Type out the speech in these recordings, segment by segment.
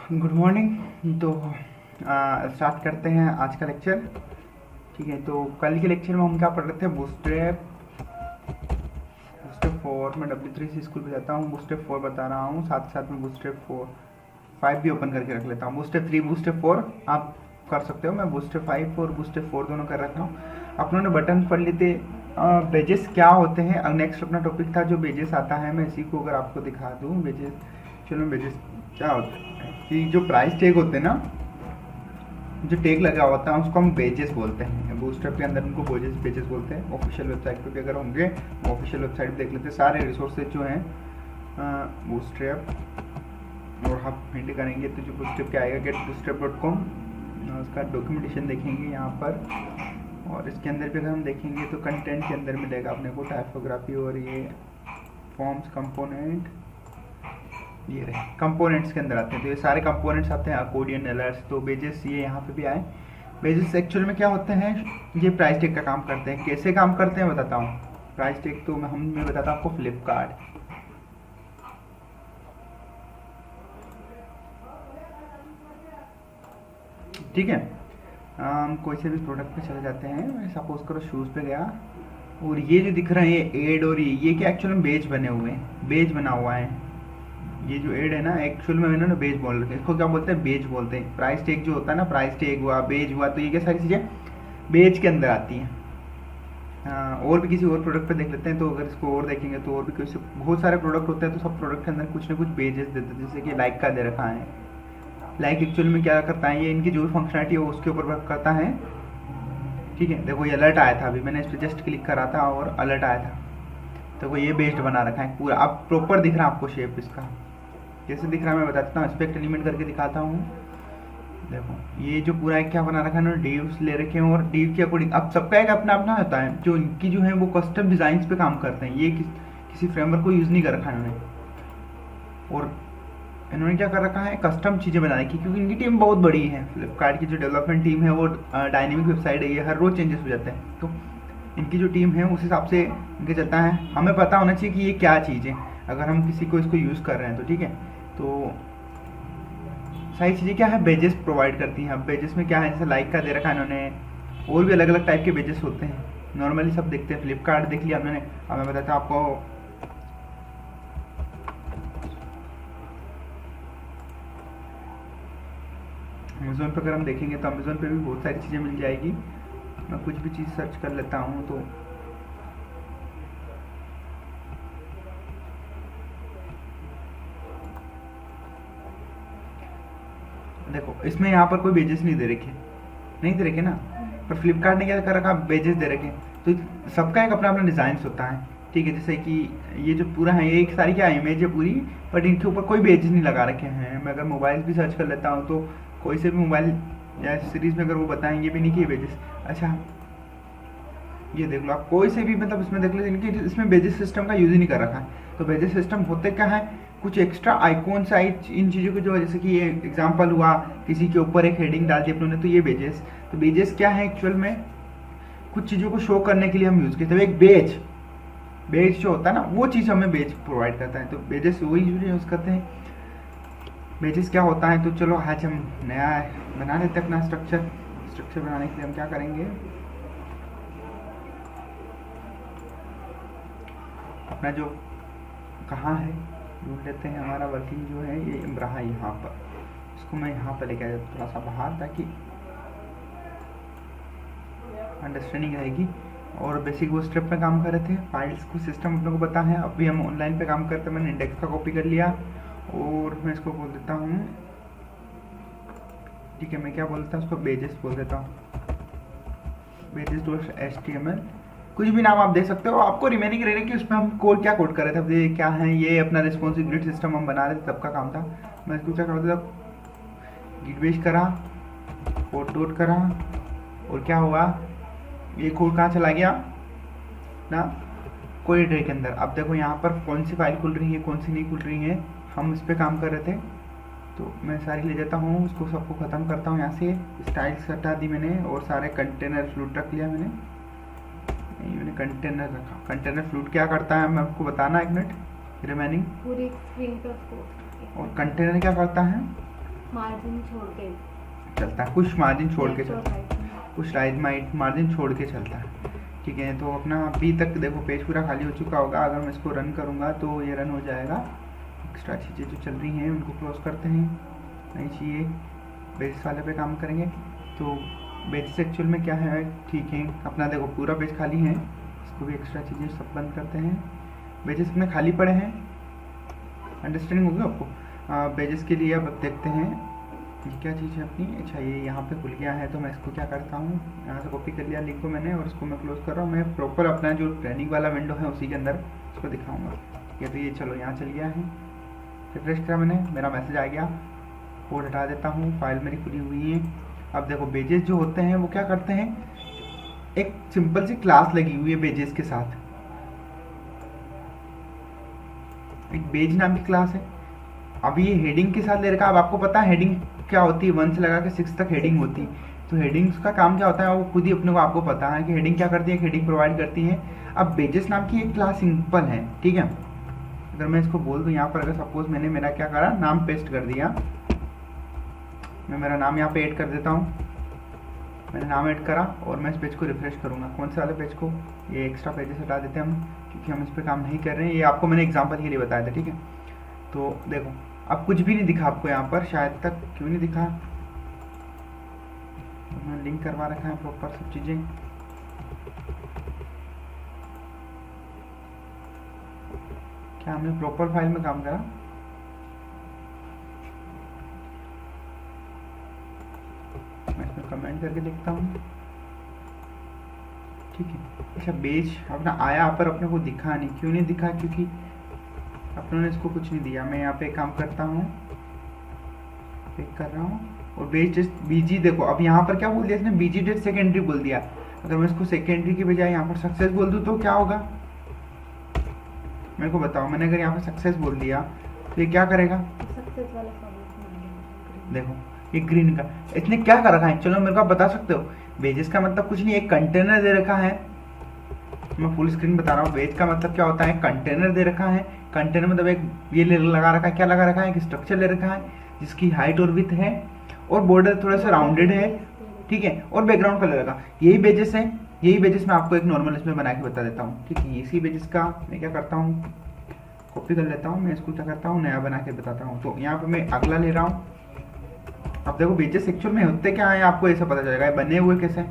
Good morning. तो start करते हैं आज का लेक्चर। ठीक है, तो कल के लेक्चर में हम क्या पढ़ रहे थे? Bootstrap bootstrap 4। मैं W3 से स्कूल पे जाता हूँ, बूटस्ट्रैप 4 बता रहा हूँ, साथ साथ में बूटस्ट्रैप 5 भी ओपन करके रख लेता हूँ। बूटस्ट्रैप 3 बूटस्ट्रैप 4 आप कर सकते हो, मैं बूटस्ट्रैप 5 और बूटस्ट्रैप 4 दोनों कर रखा हूँ। अपनों ने बटन पढ़ लिए थे। बेजेस क्या होते हैं, अब नेक्स्ट अपना टॉपिक था जो बेजेस आता है। मैं इसी को अगर आपको दिखा दूँ, बेजेस, चलो बेजेस क्या होता है कि जो प्राइस टैग होते हैं ना, जो टैग लगा होता है उसको हम बेजेस बोलते हैं। बूटस्ट्रैप के अंदर उनको बेजेस बोलते हैं। ऑफिशियल वेबसाइट पे भी अगर होंगे, ऑफिशियल वेबसाइट देख लेते हैं, सारे रिसोर्सेज जो हैं बूटस्ट्रैप, और आप हिंट करेंगे तो जो बूटस्ट्रैप क्या आएगा, getbootstrap.com, उसका डॉक्यूमेंटेशन देखेंगे यहाँ पर। और इसके अंदर भी अगर हम देखेंगे तो कंटेंट के अंदर मिलेगा अपने को टाइपोग्राफी और ये फॉर्म्स कंपोनेंट, ये रहे कंपोनेंट्स के अंदर आते हैं। तो ये सारे कंपोनेंट्स आते हैं, अकोर्डियन, एलर्ट्स। तो बेजेस ये यहाँ पे भी आए। बेजेस एक्चुअल में क्या होते हैं, ये प्राइस टैग का काम करते हैं। कैसे काम करते हैं बताता हूँ। प्राइस टैग तो मैं बताता हूँ आपको। फ्लिपकार्ट, ठीक है, हम कोई से भी प्रोडक्ट पे चले जाते हैं। सपोज करो शूज़ पे गया, और ये जो दिख रहे हैं एड, और ये क्या एक्चुअल में बेज बने हुए हैं, बेज बना हुआ है। ये जो एड है ना, एक्चुअल में मैंने ना बेज बोल रखे हैं, इसको क्या बोलते हैं, बेज बोलते हैं। प्राइस टैग जो होता है ना, प्राइस टैग हुआ, बेज हुआ, तो ये क्या सारी चीज़ें बेज के अंदर आती हैं। और भी किसी और प्रोडक्ट पे देख लेते हैं, तो अगर इसको और देखेंगे तो और भी कुछ बहुत सारे प्रोडक्ट होते हैं, तो सब प्रोडक्ट के अंदर कुछ ना कुछ बेजेस देते हैं। जैसे कि लाइक का दे रखा है। लाइक एक्चुअल में क्या करता है, ये इनकी जो भी फंक्शनलिटी है उसके ऊपर वर्क करता है। ठीक है, देखो ये अलर्ट आया था, अभी मैंने इस पर जस्ट क्लिक करा था और अलर्ट आया था। तो वो ये बेस्ड बना रखा है पूरा। अब प्रॉपर दिख रहा है आपको शेप इसका, कैसे दिख रहा है मैं बताता हूँ। एस्पेक्ट एलिमेंट करके दिखाता हूँ। देखो ये जो पूरा एक क्या बना रखा है ना, डीव्स ले रखे हैं, और डीव के अकॉर्डिंग अब सबका एक अपना अपना होता है। जो इनकी जो है वो कस्टम डिजाइन पे काम करते हैं। ये किसी फ्रेमवर्क को यूज़ नहीं कर रखा है इन्होंने, और इन्होंने क्या कर रखा है, कस्टम चीज़ें बनाने की, क्योंकि इनकी टीम बहुत बड़ी है। फ्लिपकार्ट की जो डेवलपमेंट टीम है वो डायनेमिक वेबसाइट है, ये हर रोज़ चेंजेस हो जाते हैं। तो इनकी जो टीम है उस हिसाब से इनके चलता है। हमें पता होना चाहिए कि ये क्या चीज़ है, अगर हम किसी को इसको यूज़ कर रहे हैं तो। ठीक है, तो सारी चीज़ें क्या है, बेजेस प्रोवाइड करती हैं। अब बेजेस में क्या है, जैसे लाइक का दे रखा है इन्होंने, और भी अलग अलग टाइप के बेजेस होते हैं। नॉर्मली सब देखते हैं, फ्लिपकार्ट देख लिया हमने। अब मैं बताता हूँ आपको। अमेज़ोन पर अगर हम देखेंगे तो अमेज़ोन पे भी बहुत सारी चीज़ें मिल जाएगी। मैं कुछ भी चीज़ सर्च कर लेता हूँ तो देखो इसमें यहाँ पर कोई बेजेस नहीं दे रखे, नहीं दे रखे ना, पर फ्लिपकार्ट ने क्या कर रखा, बेजेस दे रखे। तो सबका एक अपना अपना डिज़ाइन होता है। ठीक है, जैसे कि ये जो पूरा है, ये एक सारी क्या इमेज है पूरी, बट इनके ऊपर कोई बेजेस नहीं लगा रखे हैं। मैं अगर मोबाइल भी सर्च कर लेता हूँ तो कोई से भी मोबाइल या सीरीज़ में अगर वो बताएंगे भी नहीं कि बेजेस, अच्छा ये देख लो आप, कोई से भी मतलब इसमें देख लो, इनके इसमें बेजिस सिस्टम का यूज़ ही नहीं कर रखा है। तो बेजिस सिस्टम होते क्या है, कुछ एक्स्ट्रा आइकॉन साइज इन चीज़ों की, जो जैसे कि ये एग्जांपल हुआ, किसी के ऊपर एक हेडिंग डाल दी अपनों ने, तो ये बेजेस। तो बेजेस क्या है एक्चुअल में, कुछ चीज़ों को शो करने के लिए हम यूज़ करते हैं। एक बेज, बेज जो होता है ना, वो चीज़ हमें बेज प्रोवाइड करता है। तो बेजेस वही यूज़ करते हैं। बेजेस क्या होता है, तो चलो आज हम नया बना लेते हैं अपना स्ट्रक्चर बनाने के लिए हम क्या करेंगे, अपना जो कहाँ है ढूंढ लेते हैं। हमारा वर्किंग जो है ये रहा यहाँ पर, इसको मैं यहाँ पर लेके आ जाता थोड़ा सा बाहर, ताकि अंडरस्टैंडिंग रहेगी। और बेसिक वो स्टेप में काम कर रहे थे, फाइल्स को सिस्टम अपने को पता है। अभी हम ऑनलाइन पे काम करते हैं। मैंने इंडेक्स का कॉपी कर लिया, और मैं इसको बोल देता हूँ, ठीक है, मैं क्या बोलता हूँ उसको, बेजेस बोल देता हूँ, bejes.html। कुछ भी नाम आप दे सकते हो, आपको रिमेनिंग रहने की उसमें हम कोड क्या कोड कर रहे थे। अब ये क्या है, ये अपना रिस्पॉन्सिबिलिटी सिस्टम हम बना रहे थे, सबका काम था। मैं इसको क्या करता था, गिट बेच करा, कोड डॉट करा, और क्या हुआ, ये कोड कहाँ चला गया ना, कोई ट्रे के अंदर। अब देखो यहाँ पर कौन सी फाइल खुल रही है, कौन सी नहीं खुल रही है, हम इस पर काम कर रहे थे। तो मैं सारी ले जाता हूँ, उसको सबको ख़त्म करता हूँ यहाँ से। स्टाइल्स हटा दी मैंने, और सारे कंटेनर फ्लूट रख लिया मैंने। मैंने कंटेनर रखा। कंटेनर फ्लूट क्या करता है मैं आपको बताना, एक मिनट, रिमेनिंग पूरी स्क्रीन पे उसको। और कंटेनर क्या करता है, मार्जिन छोड़ के चलता है, कुछ मार्जिन छोड़ के left और चलता है, right में। कुछ राइट मार्जिन छोड़ के चलता है। ठीक है, तो अपना अभी तक देखो पेज पूरा खाली हो चुका होगा। अगर मैं इसको रन करूँगा तो ये रन हो जाएगा। एक्स्ट्रा चीज़ें जो चल रही हैं उनको क्लोज करते हैं, नई चीज़ें बेसिस वाले पे काम करेंगे। तो बेसिस एक्चुअल में क्या है, ठीक है, अपना देखो पूरा पेज खाली है, इसको भी एक्स्ट्रा चीज़ें सब बंद करते हैं। बेसिस में खाली पड़े हैं, अंडरस्टैंडिंग होगी आपको। पेजेस के लिए अब देखते हैं ये क्या चीज़ है अपनी। अच्छा, ये यहाँ पे खुल गया है, तो मैं इसको क्या करता हूँ, यहाँ से कॉपी कर लिया लिंक को मैंने और इसको मैं क्लोज कर रहा हूँ। मैं प्रॉपर अपना जो ट्रेनिंग वाला विंडो है उसी के अंदर इसको दिखाऊंगा। ये तो ये चलो यहाँ चल गया है, रिफ्रेश किया मैंने, मेरा मैसेज आ गया। कोड हटा देता हूँ, फाइल मेरी खुली हुई है। अब देखो बेजेस जो होते हैं वो क्या करते हैं, एक सिंपल सी क्लास लगी हुई है बेजेस के साथ, एक बेज नाम की क्लास है। अब ये हेडिंग के साथ ले रखा है। अब आपको पता है हेडिंग क्या होती है, 1 से लगा के 6 तक हेडिंग होती है। तो हेडिंग्स का काम क्या होता है वो खुद ही अपने को आपको पता है कि हेडिंग क्या करती है, हेडिंग प्रोवाइड करती है। अब बेजेस नाम की एक क्लास सिंपल है, ठीक है। अगर मैं इसको बोल दूँ यहाँ पर, अगर सपोज मैंने मेरा क्या करा, नाम पेस्ट कर दिया, मैं मेरा नाम यहाँ पे ऐड कर देता हूँ, मैंने नाम ऐड करा और मैं इस पेज को रिफ्रेश करूँगा। कौन से वाले पेज को, ये एक्स्ट्रा पेजेस हटा देते हैं हम, क्योंकि हम इस पर काम नहीं कर रहे हैं। ये आपको मैंने एग्जाम्पल के लिए बताया था, ठीक है। तो देखो अब कुछ भी नहीं दिखा आपको यहाँ पर, शायद तक क्यों नहीं दिखा, तो मैंने लिंक करवा रखा है प्रॉपर सब चीज़ें। क्या हमने प्रॉपर फाइल में काम करा, मैं इसमें कमेंट करके देखता हूँ, ठीक है। अच्छा, बेज अपना आया पर अपने को दिखा नहीं, क्यों नहीं दिखा, क्योंकि अपनों ने इसको कुछ नहीं दिया। मैं यहाँ पे काम करता हूँ, पिक कर रहा हूँ और बेज जस्ट बीजी, देखो अब यहाँ पर क्या बोल दिया इसने, बीजी डेट सेकेंडरी बोल दिया। अगर मैं इसको सेकेंडरी की बजाय यहाँ पर सक्सेस बोल दूँ तो क्या होगा, मेरे को बताओ। मैंने अगर यहाँ पर सक्सेस बोल दिया तो ये क्या करेगा, सक्सेस वाला फॉर्मेट। देखो ये ग्रीन का, इसने क्या कर रखा है, चलो मेरे को आप बता सकते हो। बेजेस का मतलब कुछ नहीं, एक कंटेनर दे रखा है, मैं फुल स्क्रीन बता रहा हूँ। बेज का मतलब क्या होता है, कंटेनर दे रखा है। कंटेनर मतलब एक ये लगा रखा है, क्या लगा रखा है, एक स्ट्रक्चर ले रखा है जिसकी हाइट और विड्थ है और बॉर्डर थोड़ा सा राउंडेड है, ठीक है, और बैकग्राउंड कलर का। यही बेजेस है, यही बेजेस मैं आपको एक नॉर्मल इसमें बना के बता देता हूँ, ठीक है। इसी बेजेस का मैं क्या करता हूँ, कॉपी कर लेता हूँ, मैं इसको क्या करता हूँ, नया बना के बताता हूँ। तो यहाँ पे मैं अगला ले रहा हूँ। अब देखो बेजेस एक्चुअल में होते क्या है, आपको ऐसा पता चलेगा बने हुए कैसे।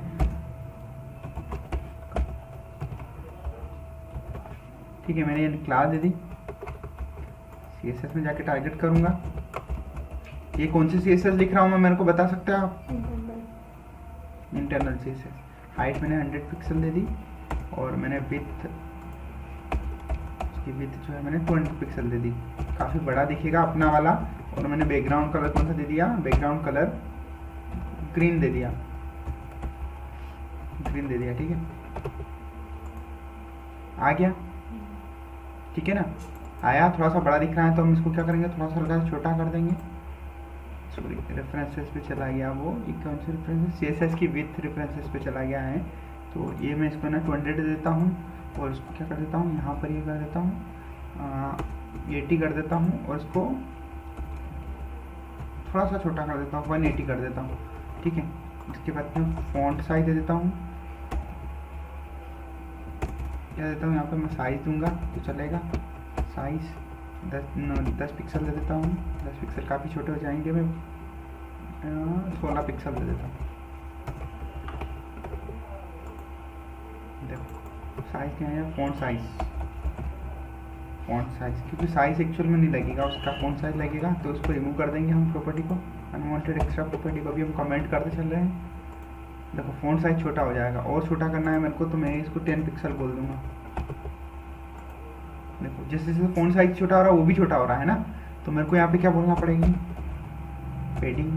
ठीक है, मैंने ये क्लास दे दी, CSS में जाके टारगेट करूंगा। ये कौन सी CSS लिख रहा हूँ मैं, मेरे को बता सकते हैं आप, इंटरनल CSS। हाइट मैंने 100 पिक्सल दे दी और मैंने विड्थ, उसकी विड्थ जो है मैंने 20 पिक्सल दे दी, काफ़ी बड़ा दिखेगा अपना वाला। और मैंने बैकग्राउंड कलर कौन सा दे दिया, बैकग्राउंड कलर ग्रीन दे दिया, ग्रीन दे दिया, ठीक है। आ गया, ठीक है ना, आया। थोड़ा सा बड़ा दिख रहा है तो हम इसको क्या करेंगे, थोड़ा सा हल्का छोटा कर देंगे। सॉरी, रेफरेंसेस पे चला गया वो, कौन से रेफरेंसेस, CSS की विथ रेफरेंसेस पे चला गया है। तो ये मैं इसको ना 200 दे देता हूँ और इसको क्या कर देता हूँ, यहाँ पर ये कर देता हूँ 80 कर देता हूँ और इसको थोड़ा सा छोटा कर देता हूँ, 180 कर देता हूँ, ठीक है। इसके बाद मैं फॉन्ट साइज दे देता हूँ, क्या देता हूँ यहाँ पे मैं साइज दूंगा तो चलेगा। साइज 10 पिक्सल दे देता हूँ, 10 पिक्सल काफ़ी छोटे हो जाएंगे, मैं 16 पिक्सल दे देता हूँ। देखो साइज क्या है, फॉन्ट साइज, फॉन्ट साइज, क्योंकि साइज एक्चुअल में नहीं लगेगा, उसका फॉन्ट साइज लगेगा। तो उसको रिमूव कर देंगे हम प्रॉपर्टी को, अनवांटेड एक्स्ट्रा प्रॉपर्टी को भी हम कमेंट करते चल रहे हैं। देखो फॉन्ट साइज छोटा हो जाएगा, और छोटा करना है मेरे को तो मैं इसको 10 पिक्सल बोल दूंगा। देखो जैसे जैसे फॉन्ट साइज छोटा हो रहा है वो भी छोटा हो रहा है ना, तो मेरे को यहाँ पे क्या बोलना पड़ेगी, पेडिंग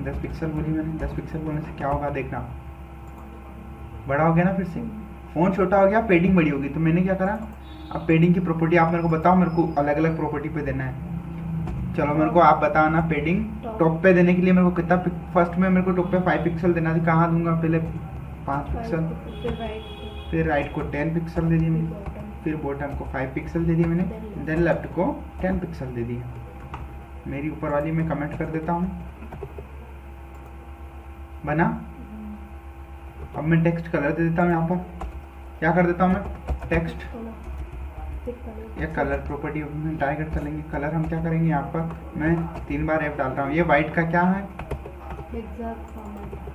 10 पिक्सल बोली मैंने। 10 पिक्सल बोलने से क्या होगा, देखना बड़ा हो गया ना, फिर से फ़ॉन्ट छोटा हो गया, पेडिंग बड़ी होगी। तो मैंने क्या करा, अब पेडिंग की प्रॉपर्टी आप मेरे को बताओ, मेरे को अलग अलग प्रॉपर्टी पे देना है। चलो मेरे को आप बताना, पेडिंग टॉप पे देने के लिए मेरे को कितना, फर्स्ट में मेरे को टॉप पे 5 पिक्सल देना था, कहाँ दूंगा, पहले 5 पिक्सल, फिर राइट को 10 पिक्सल दे दिए मैंने, फिर बॉटम को 5 पिक्सल दे दिए मैंने, देन लेफ्ट को 10 पिक्सल दे दिए। मेरी ऊपर वाली में कमेंट कर देता हूँ। बना। अब मैं टेक्स्ट कलर दे देता हूँ यहाँ पर। क्या कर देता हूँ मैं? टेक्स्ट या कलर प्रॉपर्टी में टारगेट कर लेंगे। कलर हम क्या करेंगे यहाँ पर, मैं 3 बार F डाल रहा हूँ। ये वाइट का क्या है?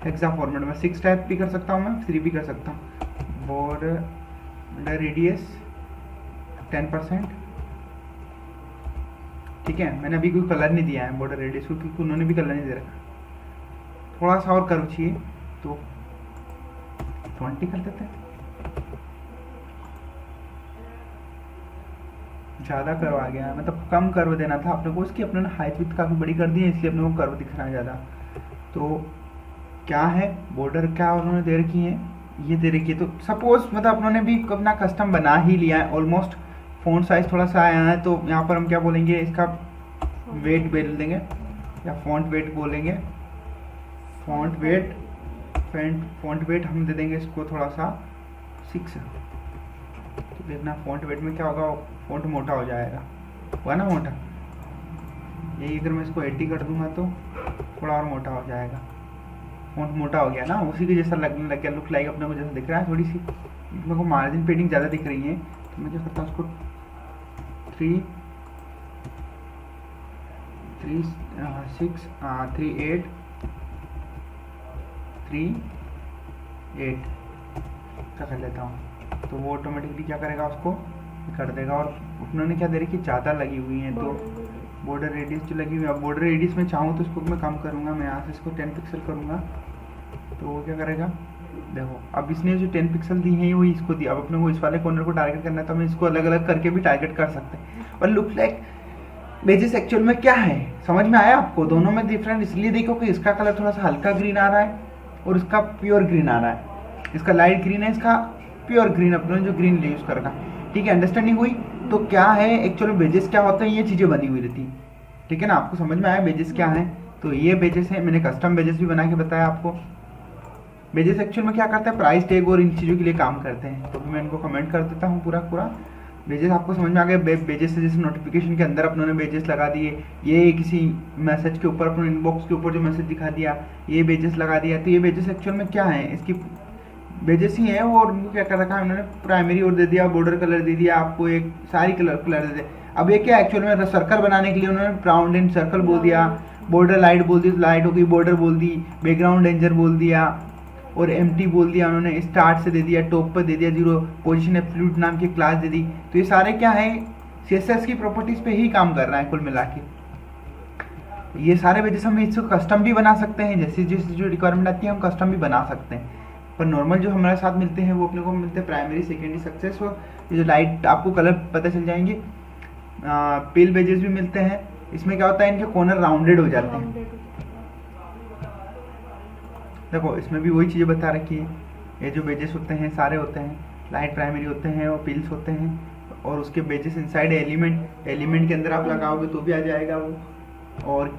हेक्सा फॉर्मेट में 6 टाइप भी कर सकता हूँ मैं, 3 भी कर सकता हूँ। Border radius 10%। ठीक है, मैंने अभी कोई कलर नहीं दिया है बॉर्डर रेडियस को, क्योंकि उन्होंने भी कलर नहीं दे रखा। थोड़ा सा और कर्व चाहिए तो 20 कर देते हैं। ज़्यादा कर्व आ गया, मतलब कम कर्व देना था अपने को। इसकी अपने हाइट विड्थ काफ़ी बड़ी कर दी है, इसलिए अपने को कर्व दिख रहा है ज़्यादा। तो क्या है, बॉर्डर क्या उन्होंने दे रखी है, ये दे रखी है। तो सपोज मतलब उन्होंने भी अपना कस्टम बना ही लिया है ऑलमोस्ट। फ़ॉन्ट साइज थोड़ा सा आया है, तो यहाँ पर हम क्या बोलेंगे, इसका वेट बोल देंगे या फॉन्ट वेट बोलेंगे। फॉन्ट वेट हम दे देंगे इसको थोड़ा सा 6। तो देखना फॉन्ट वेट में क्या होगा, फॉन्ट मोटा हो जाएगा, हुआ ना मोटा। यही अगर मैं इसको 80 कर दूंगा तो थोड़ा और मोटा हो जाएगा। फॉन्ट मोटा हो गया ना, उसी के जैसा लगने लग गया, लुक लाइक अपने को जैसा दिख रहा है। थोड़ी सी मेरे को मार्जिन पेडिंग ज़्यादा दिख रही है, तो मैं क्या करता हूँ उसको 3 6 3 8 3 8 का कर लेता हूँ। तो वो ऑटोमेटिकली क्या करेगा, उसको कर देगा। और उन्होंने क्या दे रही कि ज़्यादा लगी हुई है, तो बॉर्डर रेडियस जो लगी हुई है, अब बॉर्डर रेडियस में चाहूँ तो इसको मैं कम करूँगा। मैं यहाँ से इसको 10 पिक्सल करूँगा, तो वो क्या करेगा, देखो अब इसने जो 10 पिक्सल दी है वही इसको दिया। अब अपने को इस वाले कॉर्नर को टारगेट करना है, तो हम इसको अलग अलग करके भी टारगेट कर सकते हैं। और लुक लाइक बेसिस एक्चुअल में क्या है, समझ में आया आपको? दोनों में डिफरेंट इसलिए देखो कि इसका कलर थोड़ा सा हल्का ग्रीन आ रहा है और इसका प्योर ग्रीन आ रहा है। इसका लाइट ग्रीन है, इसका प्योर ग्रीन, अपने जो ग्रीन यूज कर रखा। ठीक है, अंडरस्टैंडिंग हुई? तो क्या है एक्चुअल में बेजेस क्या होते हैं, ये चीज़ें बनी हुई रहती है। ठीक है ना, आपको समझ में आया बेजेस क्या है? तो ये बेजेस है, मैंने कस्टम बेजेस भी बना के बताया आपको। बेजेस एक्चुअल में क्या करते हैं, प्राइस टैग और इन चीज़ों के लिए काम करते हैं। तो मैं इनको कमेंट कर देता हूँ पूरा बेजेस आपको समझ में आ गया। बेजेस से जैसे नोटिफिकेशन के अंदर अपनों ने बेजेस लगा दिए, ये किसी मैसेज के ऊपर अपने इनबॉक्स के ऊपर जो मैसेज दिखा दिया, ये बेजेस लगा दिया। तो ये बेजेस एक्चुअल में क्या है, इसकी बेजेस ही है। और उनको क्या कर रखा है उन्होंने, प्राइमरी और दे दिया, बॉर्डर कलर दे दिया, आपको एक सारी कलर दे दिया। अब ये क्या एक्चुअल में सर्कल बनाने के लिए उन्होंने राउंड एंड सर्कल बोल दिया, बॉर्डर लाइट बोल दी तो लाइट हो गई, बॉर्डर बोल दी, बैकग्राउंड डेंजर बोल दिया, और एम्प्टी बोल दिया उन्होंने, स्टार्ट से दे दिया, टॉप पर दे दिया 0, पोजीशन एब्सोल्यूट नाम की क्लास दे दी। तो ये सारे क्या है, सीएसएस की प्रॉपर्टीज पे ही काम कर रहा है कुल मिला के। ये सारे वजह से हम इसको कस्टम भी बना सकते हैं, जैसे जो रिक्वायरमेंट आती है हम कस्टम भी बना सकते हैं। पर नॉर्मल जो हमारे साथ मिलते हैं वो अपने को मिलते हैं प्राइमरी सेकेंडरी सक्सेस। और ये जो लाइट आपको कलर पता चल जाएंगे, पेल बेजेस भी मिलते हैं। इसमें क्या होता है, इनके कॉर्नर राउंडेड हो जाते हैं। देखो इसमें भी वही चीज़ें बता रखी है। ये जो बेजेस होते हैं सारे होते हैं, लाइट प्राइमरी होते हैं और पिल्स होते हैं, और उसके बेजेस इनसाइड एलिमेंट के अंदर आप लगाओगे तो भी आ जाएगा वो। और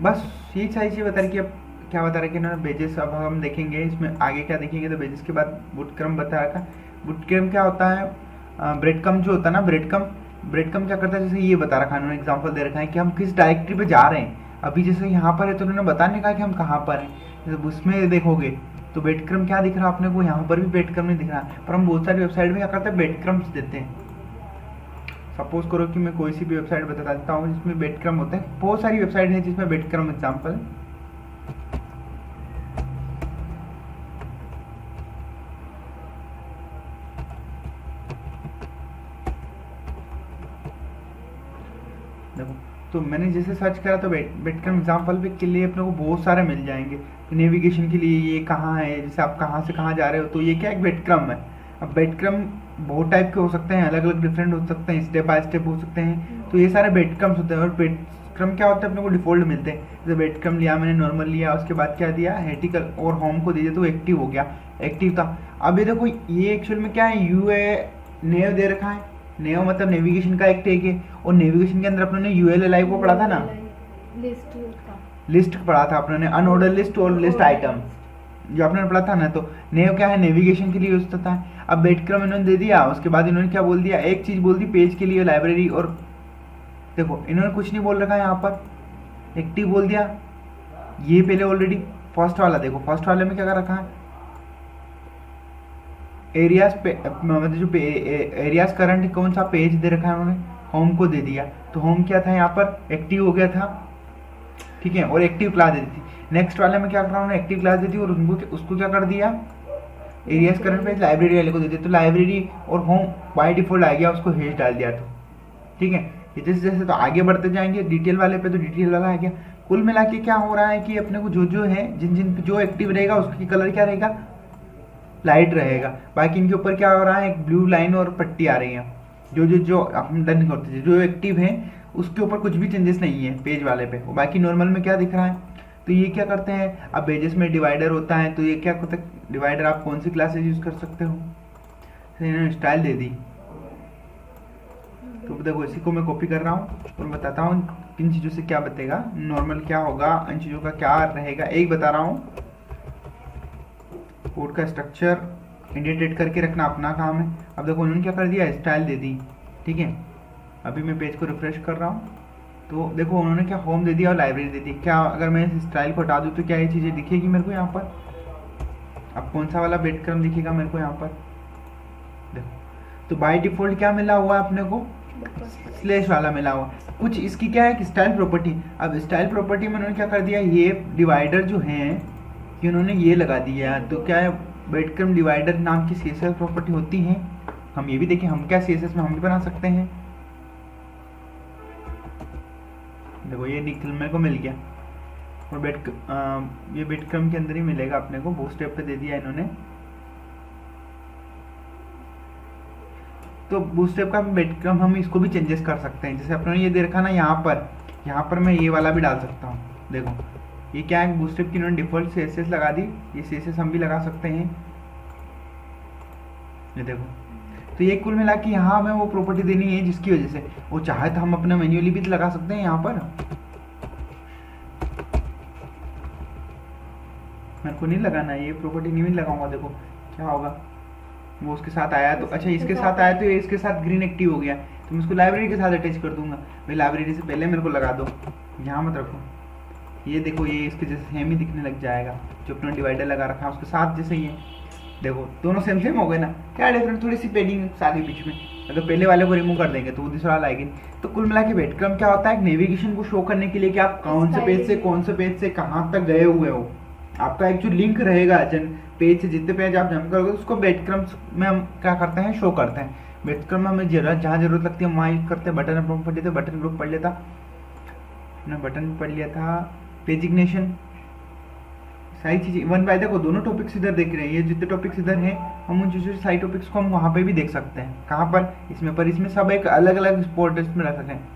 बस यही सारी चीज़ें बता रखी है। अब क्या बता रखी है ना बेजेस, अब हम देखेंगे इसमें आगे क्या देखेंगे। तो बेजेस के बाद बुटक्रम बता रखा। बुटक्रम क्या होता है, ब्रेड कम जो होता है ना, ब्रेड कम क्या करता है, जैसे ये बता रखा है उन्होंने, एग्जाम्पल दे रखा है कि हम किस डायरेक्टरी पे जा रहे हैं। अभी जैसे यहाँ पर है तो उन्होंने बताने कहा कि हम कहाँ पर हैं। जैसे उसमें देखोगे तो बेडक्रम क्या दिख रहा है अपने को, यहाँ पर भी बेडक्रम नहीं दिख रहा, पर हम बहुत सारी वेबसाइट में क्या करते हैं बेडक्रम्स देते हैं। सपोज करो कि मैं कोई सी भी वेबसाइट बता देता हूँ जिसमें बेडक्रम होते हैं। बहुत सारी वेबसाइट है जिसमें बेडक्रम एग्जाम्पल। देखो तो मैंने जैसे सर्च करा तो बेडक्रम एग्जाम्पल पे के लिए अपने को बहुत सारे मिल जाएंगे। तो नेविगेशन के लिए ये कहाँ है, जैसे आप कहाँ से कहाँ जा रहे हो, तो ये क्या एक बेडक्रम है। अब बेडक्रम बहुत टाइप के हो सकते हैं, अलग अलग डिफरेंट हो सकते हैं, स्टेप बाय स्टेप हो सकते हैं। तो ये सारे बेडक्रम्स होते हैं। और बेडक्रम क्या होता है अपने को डिफॉल्ट मिलते हैं। जैसे बेडक्रम लिया मैंने, नॉर्मल लिया, उसके बाद क्या दिया हेटिकल और होम को दे दिया तो एक्टिव हो गया, एक्टिव था। अब ये देखो ये एक्चुअल में क्या है, नेव दे रखा है। नेव मतलब नेविगेशन का एक टैग है। और नेविगेशन के अंदर अपने ने यूएलएलआई को पढ़ा था ना, लिस्ट पढ़ा था अपने ने, अनऑर्डर लिस्ट और लिस्ट आइटम जो आपने पढ़ा था ना। तो नेव क्या है, नेविगेशन के लिए यूज होता है। अब बेडक्रम इन्होंने दे दिया, उसके बाद इन्होंने क्या बोल दिया, एक चीज बोल दी पेज के लिए लाइब्रेरी। और देखो इन्होंने कुछ नहीं बोल रखा है यहाँ पर, एक्टिव बोल दिया। ये पहले ऑलरेडी फर्स्ट वाला देखो, फर्स्ट वाले में क्या कर रखा है, एरियाज पे मतलब जो एरियाज करंट कौन सा पेज दे रखा है उन्होंने, होम को दे दिया। तो होम क्या था यहाँ पर, एक्टिव हो गया था, ठीक है, और एक्टिव क्लास दे दी थी। नेक्स्ट वाले में क्या कर रहा हूँ, एक्टिव क्लास दे दी और उसको क्या कर दिया, एरियाज करंट पेज लाइब्रेरी वाले को दे दिया। तो लाइब्रेरी और होम बाय डिफॉल्ट आ गया, उसको हेज डाल दिया। तो ठीक है, ये जैसे जैसे तो आगे बढ़ते जाएंगे डिटेल वाले पे, तो डिटेल वाला आ गया। कुल मिला के क्या हो रहा है कि अपने को जो जो है, जिन जिन जो एक्टिव रहेगा उसकी कलर क्या रहेगा, लाइट रहेगा। बाकी इनके ऊपर क्या हो रहा है, एक ब्लू लाइन और पट्टी आ रही है। जो जो जो हम डन करते थे, जो एक्टिव है उसके ऊपर कुछ भी चेंजेस नहीं है पेज वाले पे। बाकी नॉर्मल में क्या दिख रहा है, तो ये क्या करते हैं, अब पेजेस में डिवाइडर होता है, तो ये क्या करते हैं, डिवाइडर आप कौन सी क्लासेज यूज कर सकते हो, इन्होंने स्टाइल दे दी। तो देखो इसी को मैं कॉपी कर रहा हूँ और बताता हूँ किन चीज़ों से क्या बतेगा, नॉर्मल क्या होगा, इन चीज़ों का क्या रहेगा, एक बता रहा हूँ। कोड का स्ट्रक्चर इंडिकेट करके रखना अपना काम है। अब देखो उन्होंने क्या कर दिया, स्टाइल दे दी, ठीक है। अभी मैं पेज को रिफ्रेश कर रहा हूँ, तो देखो उन्होंने क्या होम दे दिया और लाइब्रेरी दे दी। क्या अगर मैं इस स्टाइल को हटा दूँ तो क्या ये चीज़ें दिखेगी मेरे को यहाँ पर, अब कौन सा वाला बेड क्रम दिखेगा मेरे को यहाँ पर, देखो। तो बाय डिफॉल्ट क्या मिला हुआ है अपने को, स्लैश वाला मिला हुआ। कुछ इसकी क्या है कि स्टाइल प्रॉपर्टी, अब स्टाइल प्रॉपर्टी में उन्होंने क्या कर दिया, ये डिवाइडर जो है कि उन्होंने ये लगा दिया। तो क्या है, बेडक्रम डिवाइडर नाम की सीएसएस प्रॉपर्टी होती है। हम ये भी देखें, हम क्या सीएसएस में हम भी बना सकते हैं। देखो ये निकल मेरे को मिल गया, और ये बेडक्रम के अंदर ही मिलेगा अपने को, बूटस्ट्रैप पे दे दिया इन्होंने। तो बूटस्ट्रैप का बेडक्रम हम इसको भी चेंजेस कर सकते हैं। जैसे अपने ये दे रखा ना यहाँ पर मैं ये वाला भी डाल सकता हूँ। देखो ये क्या है, बूटस्ट्रैप की इन्होंने डिफॉल्ट सीएसएस लगा दी, ये सीएसएस हम भी लगा सकते हैं। ये देखो, तो ये कुल मिला के यहाँ हमें वो प्रॉपर्टी देनी है जिसकी वजह से वो चाहे तो हम अपना मैन्युअली भी लगा सकते हैं। यहाँ पर मेरे को नहीं लगाना, ये प्रॉपर्टी नहीं लगाऊंगा। देखो क्या होगा, वो उसके साथ आया तो अच्छा, इसके साथ आया तो ये इसके साथ ग्रीन एक्टिव हो गया, तो मैं इसको लाइब्रेरी के साथ अटैच कर दूंगा। भाई लाइब्रेरी से पहले मेरे को लगा दो, यहाँ मत रखो। ये देखो ये इसके जैसे सेम ही दिखने लग जाएगा, जो अपना डिवाइडर लगा रखा है उसके साथ जैसे ही है। देखो दोनों सेम सेम हो गए ना, क्या डिफरेंस, थोड़ी सी पेडिंग सारी बीच में। अगर पहले वाले को रिमूव कर देंगे तो वो दूसरा वाला आएगी। तो कुल मिला के बेडक्रम क्या होता है, नेविगेशन को शो करने के लिए कि आप कौन से पेज से कहाँ तक गए हुए हो। आपका एक जो लिंक रहेगा पेज से, जितने पेज आप जंप करोगे उसको बेडक्रम में हम क्या करते हैं, शो करते हैं। बेडक्रम में हमें जहाँ जरूरत लगती है वहाँ यूज करते हैं। बटन ग्रुप पढ़ लेते, बटन ग्रुप पढ़ लेता, मैंने बटन पढ़ लिया था, पेज इग्निशन, सारी चीज़ें वन बाय। देखो दोनों टॉपिक्स इधर देख रहे हैं, ये जितने टॉपिक्स इधर हैं हम उन चीज़ों सारी टॉपिक्स को हम वहाँ पे भी देख सकते हैं। कहाँ पर, इसमें, पर इसमें सब एक अलग अलग स्पॉट में रख सकते हैं।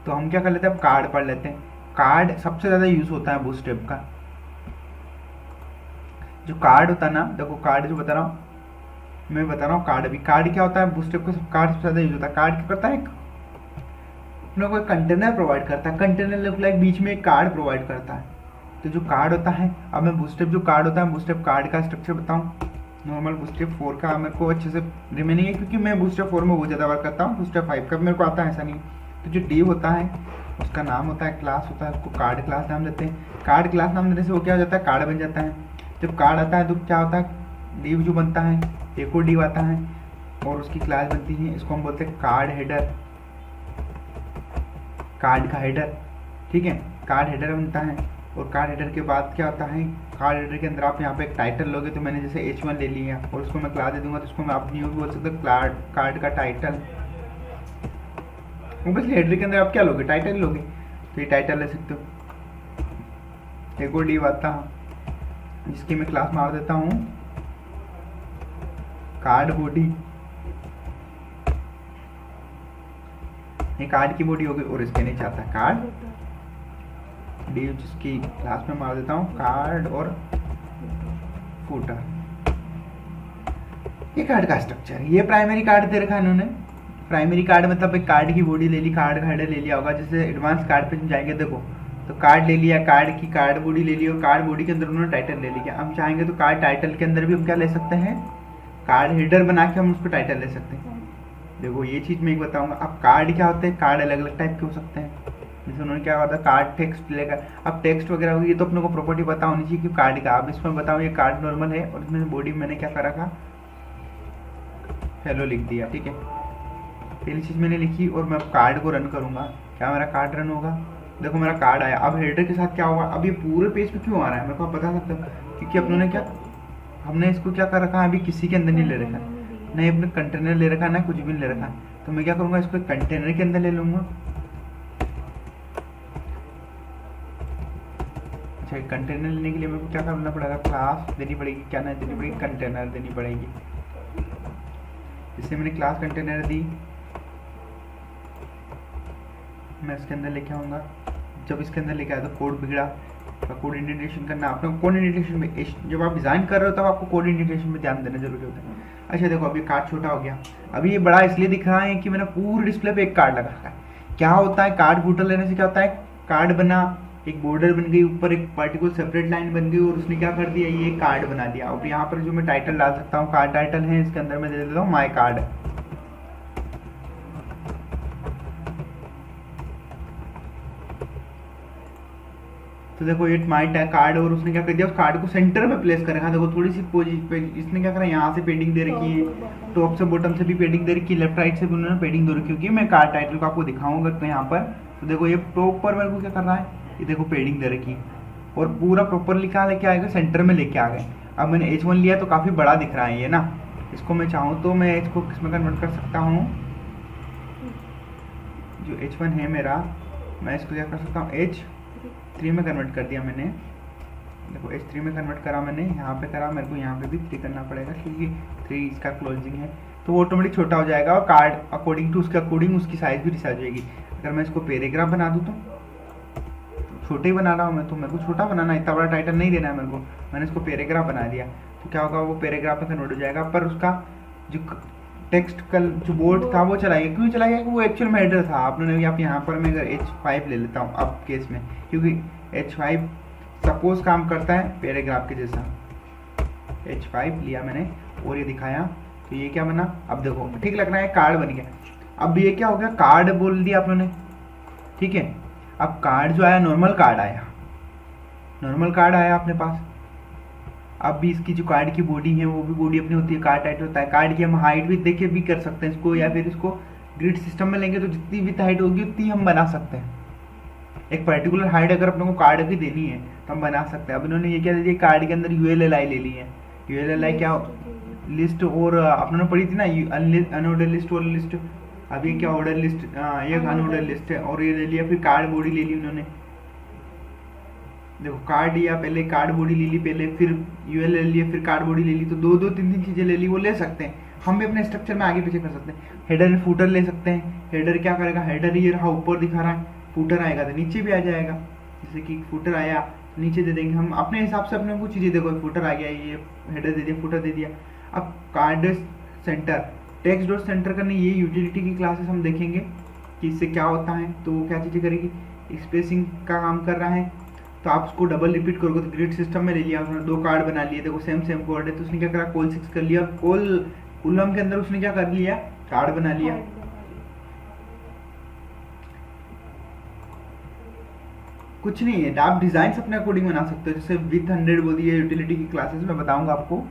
तो हम क्या कर लेते हैं, अब कार्ड पढ़ लेते हैं। कार्ड सबसे ज़्यादा यूज़ होता है बूटस्ट्रैप का। जो कार्ड होता है ना, देखो कार्ड जो बता रहा हूँ मैं, बता रहा हूँ कार्ड। अभी कार्ड क्या होता है, बूटस्ट्रैप का कार्ड सबसे ज़्यादा यूज होता है। कार्ड क्या करता है, अपने को एक कंटेनर प्रोवाइड करता है, कंटेनर लाइक बीच में एक कार्ड प्रोवाइड करता है। तो जो कार्ड होता है, अब मैं बूटस्ट्रैप जो कार्ड होता है, बूटस्ट्रैप कार्ड का स्ट्रक्चर बताऊँ। नॉर्मल बूटस्ट्रैप 4 का मेरे को अच्छे से रिमेनिंग है, क्योंकि मैं बूटस्ट्रैप 4 में बहुत ज़्यादा वर्क करता हूँ। बूटस्ट्रैप 5 का मेरे को आता है ऐसा नहीं। तो जो डी होता है उसका नाम होता है, क्लास होता है, उसको कार्ड क्लास नाम देते हैं। कार्ड क्लास नाम देने से वो क्या हो जाता है, कार्ड बन जाता है। जब कार्ड आता है तो क्या होता है, डिव जो बनता है, एक और डिव आता है और उसकी क्लास बनती है, इसको हम बोलते हैं कार्ड हेडर, कार्ड का हेडर, ठीक है, कार्ड हेडर बनता है। और कार्ड हेडर के बाद क्या होता है, कार्ड हेडर के अंदर आप यहाँ पे एक टाइटल लोगे, तो मैंने जैसे H1 ले लिया और उसको मैं क्लास दे दूंगा, तो उसको मैं आप न्यू बोल सकते हो कार्ड का टाइटल। ऑब्वियसली हेडर के अंदर आप क्या लोगे, टाइटल लोगे, तो ये टाइटल ले सकते हो। एक और डिव आता है जिसकी मैं क्लास मार देता हूँ कार्ड बॉडी, ये कार्ड की बॉडी होगी। और इसके नीचे आता है कार्ड डिव, जिसकी क्लास में मार देता हूँ कार्ड और फूटर। ये कार्ड का स्ट्रक्चर, ये प्राइमरी कार्ड दे रखा है इन्होंने। प्राइमरी कार्ड मतलब एक कार्ड की बॉडी ले ली, कार्ड का हेडर ले लिया होगा। जैसे एडवांस कार्ड पे जाएंगे देखो, तो कार्ड ले लिया, कार्ड की कार्ड बॉडी ले ली और कार्ड बॉडी के अंदर उन्होंने टाइटल ले लिया। हम चाहेंगे तो कार्ड टाइटल के अंदर भी हम क्या ले सकते हैं, कार्ड हेडर बना के हम उस पर टाइटल ले सकते हैं। देखो ये चीज़ मैं एक बताऊंगा। अब कार्ड क्या होते हैं, कार्ड अलग अलग टाइप के हो सकते हैं। जैसे उन्होंने क्या कहा था कार्ड टेक्स्ट लेकर, अब टेक्स्ट वगैरह होगी तो अपने को प्रॉपर्टी पता होनी चाहिए कि कार्ड का। अब इसमें बताऊँ ये कार्ड नॉर्मल है और इसमें बॉडी मैंने क्या कर रखा, हेलो लिख दिया। ठीक है, पहली चीज़ मैंने लिखी और मैं अब कार्ड को रन करूँगा। क्या मेरा कार्ड रन होगा? देखो मेरा कार्ड आया। अब हेडर के साथ क्या होगा, अब ये पूरे पेज पे क्यों आ रहा है मेरे को आप बता सकते हो? क्योंकि अपनों ने क्या, हमने इसको क्या कर रखा है, अभी किसी के अंदर नहीं ले रखा है, नहीं अपने कंटेनर ले रखा है, ना कुछ भी नहीं ले रखा है। तो मैं क्या करूँगा, इसको कंटेनर के अंदर ले लूँगा। अच्छा, कंटेनर लेने के लिए मेरे को क्या करना पड़ेगा, क्लास देनी पड़ेगी, क्या ना देनी पड़ेगी, कंटेनर देनी पड़ेगी। इससे मैंने क्लास कंटेनर दी, मैं इसके अंदर लेके आऊँगा। जब इसके अंदर लेके आया तो कोड बिगड़ा, तो कोड इंडिकेशन करना आपने कोड इंडिकेशन में, जब आप डिज़ाइन कर रहे हो तब आपको कोड इंडिकेशन में ध्यान देना जरूरी होता है। अच्छा देखो अभी कार्ड छोटा हो गया, अभी ये बड़ा इसलिए दिख रहा है कि मैंने पूरे डिस्प्ले पे एक कार्ड लगा रखा है। क्या होता है कार्ड फूटर लेने से क्या होता है, कार्ड बना, एक बॉर्डर बन गई, ऊपर एक पार्टिकुलर सेपरेट लाइन बन गई और उसने क्या कर दिया, ये कार्ड बना दिया। और यहाँ पर जो मैं टाइटल डाल सकता हूँ, कार्ड टाइटल है, इसके अंदर मैं दे देता हूँ माई कार्ड। तो देखो ये माई कार्ड, और उसने क्या कर दिया, उस कार्ड को सेंटर में प्लेस कर रखा। देखो थोड़ी सी इसने क्या करा, यहाँ से पेडिंग दे रखी है, टॉप से बॉटम से भी पेडिंग दे रखी है, लेफ्ट राइट से भी उन्होंने पेडिंग दे रखी है। क्योंकि मैं कार्ड टाइटल को आपको दिखाऊंगा तो यहाँ पर, तो देखो ये प्रॉपर मेरे को क्या कर रहा है, ये देखो पेडिंग दे रखी और पूरा प्रॉपरली क्या लेके आएगा, सेंटर में लेके आ गए। अब मैंने H1 लिया तो काफ़ी बड़ा दिख रहा है ये ना, इसको मैं चाहूँ तो मैं इसको किसमें कन्वर्ट कर सकता हूँ, जो H1 है मेरा, मैं इसको क्या कर सकता हूँ, H3 में कन्वर्ट कर दिया मैंने। देखो H3 में कन्वर्ट करा मैंने, यहाँ पे करा, मेरे को यहाँ पे भी 3 करना पड़ेगा क्योंकि 3 इसका क्लोजिंग है, तो वो ऑटोमेटिक छोटा हो जाएगा और कार्ड अकॉर्डिंग टू उसके अकॉर्डिंग उसकी साइज भी डिसाइड हो जाएगी। अगर मैं इसको पैराग्राफ बना दूँ तो छोटे ही बना रहा हूँ मैं, तो मेरे को छोटा बनाना है, इतना बड़ा टाइटल नहीं देना है मेरे को। मैंने इसको पैराग्राफ बना दिया तो क्या होगा, वो पैराग्राफ में कन्वर्ट हो जाएगा। पर उसका जो टेक्स्ट का जो बोर्ड था वो चलाएगा, क्यों चलाएगा, वो एक्चुअल में हेडर था। आपने आप यहाँ पर मैं अगर H5 ले लेता हूँ अब केस में, क्योंकि H5 सपोज काम करता है पैराग्राफ के जैसा। H5 लिया मैंने और ये दिखाया तो ये क्या बना, अब देखो ठीक लग रहा है, कार्ड बन गया। अब ये क्या हो गया, कार्ड बोल दिया आप लोगों ने, ठीक है। अब कार्ड जो आया, नॉर्मल कार्ड आया, नॉर्मल कार्ड आया अपने पास। अब भी इसकी जो कार्ड की बॉडी है वो भी बॉडी अपनी होती है, कार्ड टाइटल होता है। कार्ड की हम हाइट भी देखे भी कर सकते हैं इसको, या फिर इसको ग्रिड सिस्टम में लेंगे तो जितनी भी हाइट होगी उतनी हम बना सकते हैं। एक पर्टिकुलर हाइट अगर अपने को कार्ड की देनी है तो हम बना सकते हैं। अब इन्होंने ये क्या दे दिया, कार्ड के अंदर ULLI ले ली है। ULLI क्या, लिस्ट, और अपने पढ़ी थी ना अनऑर्डर लिस्ट और लिस्ट, अब ये क्या ऑर्डर लिस्ट, ये अनऑर्डर लिस्ट है। और ये ले लिया, फिर कार्ड बॉडी ले ली उन्होंने। देखो कार्ड लिया, पहले कार्ड बॉडी ले ली पहले, फिर UL ले लिया, फिर कार्ड बॉडी ले ली, तो दो दो तीन तीन चीजें ले ली, वो ले सकते हैं। हम भी अपने स्ट्रक्चर में आगे पीछे कर सकते हैं। हेडर फूटर ले सकते हैं। हेडर क्या करेगा, हेडर ये रहा ऊपर दिखा रहा है, फूटर आएगा तो नीचे भी आ जाएगा। जैसे कि फूटर आया नीचे दे देंगे हम अपने हिसाब से, अपने कुछ चीजें। देखो फूटर आ गया, ये हेडर दे दिया, फूटर दे दिया। अब card centre, text dot centre करने, ये यूटिलिटी की क्लासेस हम देखेंगे कि इससे क्या होता है। तो वो क्या चीज़ें करेगी, स्पेसिंग का काम कर रहा है, तो आप उसको डबल रिपीट करोगे तो ग्रिड सिस्टम में ले लिया उसने, 2 कार्ड बना लिए। देखो सेम सेम कोड है, तो उसने क्या करा, कॉल 6 कर लिया, कॉलम के अंदर उसने क्या कर लिया, कार्ड बना लिया। कुछ नहीं है, आप डिजाइन अपने अकॉर्डिंग बना सकते हो। जैसे विथ 100 बोली है यूटिलिटी की क्लासेस में, बताऊंगा आपको।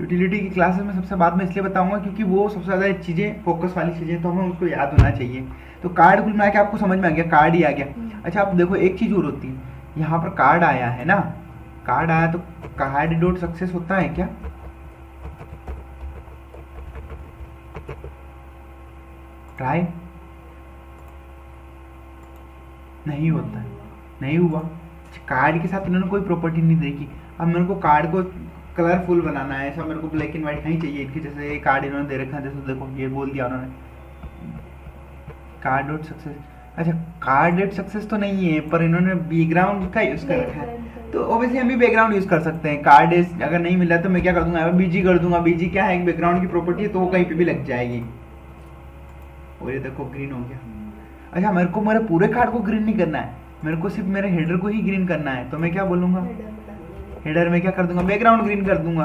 यूटिलिटी की क्लासेस में सबसे बाद में इसलिए बताऊंगा क्योंकि वो सबसे ज़्यादा चीज़ें, फोकस वाली चीज़ें, तो हमें उसको याद होना चाहिए। तो कार्ड कुल मिला के आपको समझ में आ गया, कार्ड ही आ गया। अच्छा आप देखो एक चीज़ और होती है, यहाँ पर कार्ड आया है ना, कार्ड आया तो कार्ड डॉट सक्सेस होता है क्या, ट्राई नहीं होता है, नहीं हुआ। कार्ड के साथ उन्होंने कोई प्रॉपर्टी नहीं देखी। अब मेरे को कार्ड को कलरफुल बनाना है, ऐसा मेरे को ब्लैक एंड व्हाइट नहीं चाहिए इनके जैसे। ये कार्ड इन्होंने दे रखा है, जैसे देखो ये बोल दिया उन्होंने कार्ड डॉट सक्सेस। अच्छा कार्ड डॉट सक्सेस तो नहीं है, पर इन्होंने बैकग्राउंड का यूज कर रखा है, तो ऑब्वियसली हम भी बैकग्राउंड यूज कर सकते हैं। कार्ड अगर नहीं मिला तो मैं क्या कर दूंगा, BG कर दूंगा। BG क्या है, बैकग्राउंड की प्रॉपर्टी है, तो वो कहीं पे भी लग जाएगी। और ये देखो ग्रीन हो गया। अच्छा मेरे को मेरे पूरे कार्ड को ग्रीन नहीं करना है, मेरे को सिर्फ मेरे हेडर को ही ग्रीन करना है, तो मैं क्या बोलूंगा, हेडर में क्या कर दूंगा, बैकग्राउंड ग्रीन कर दूंगा।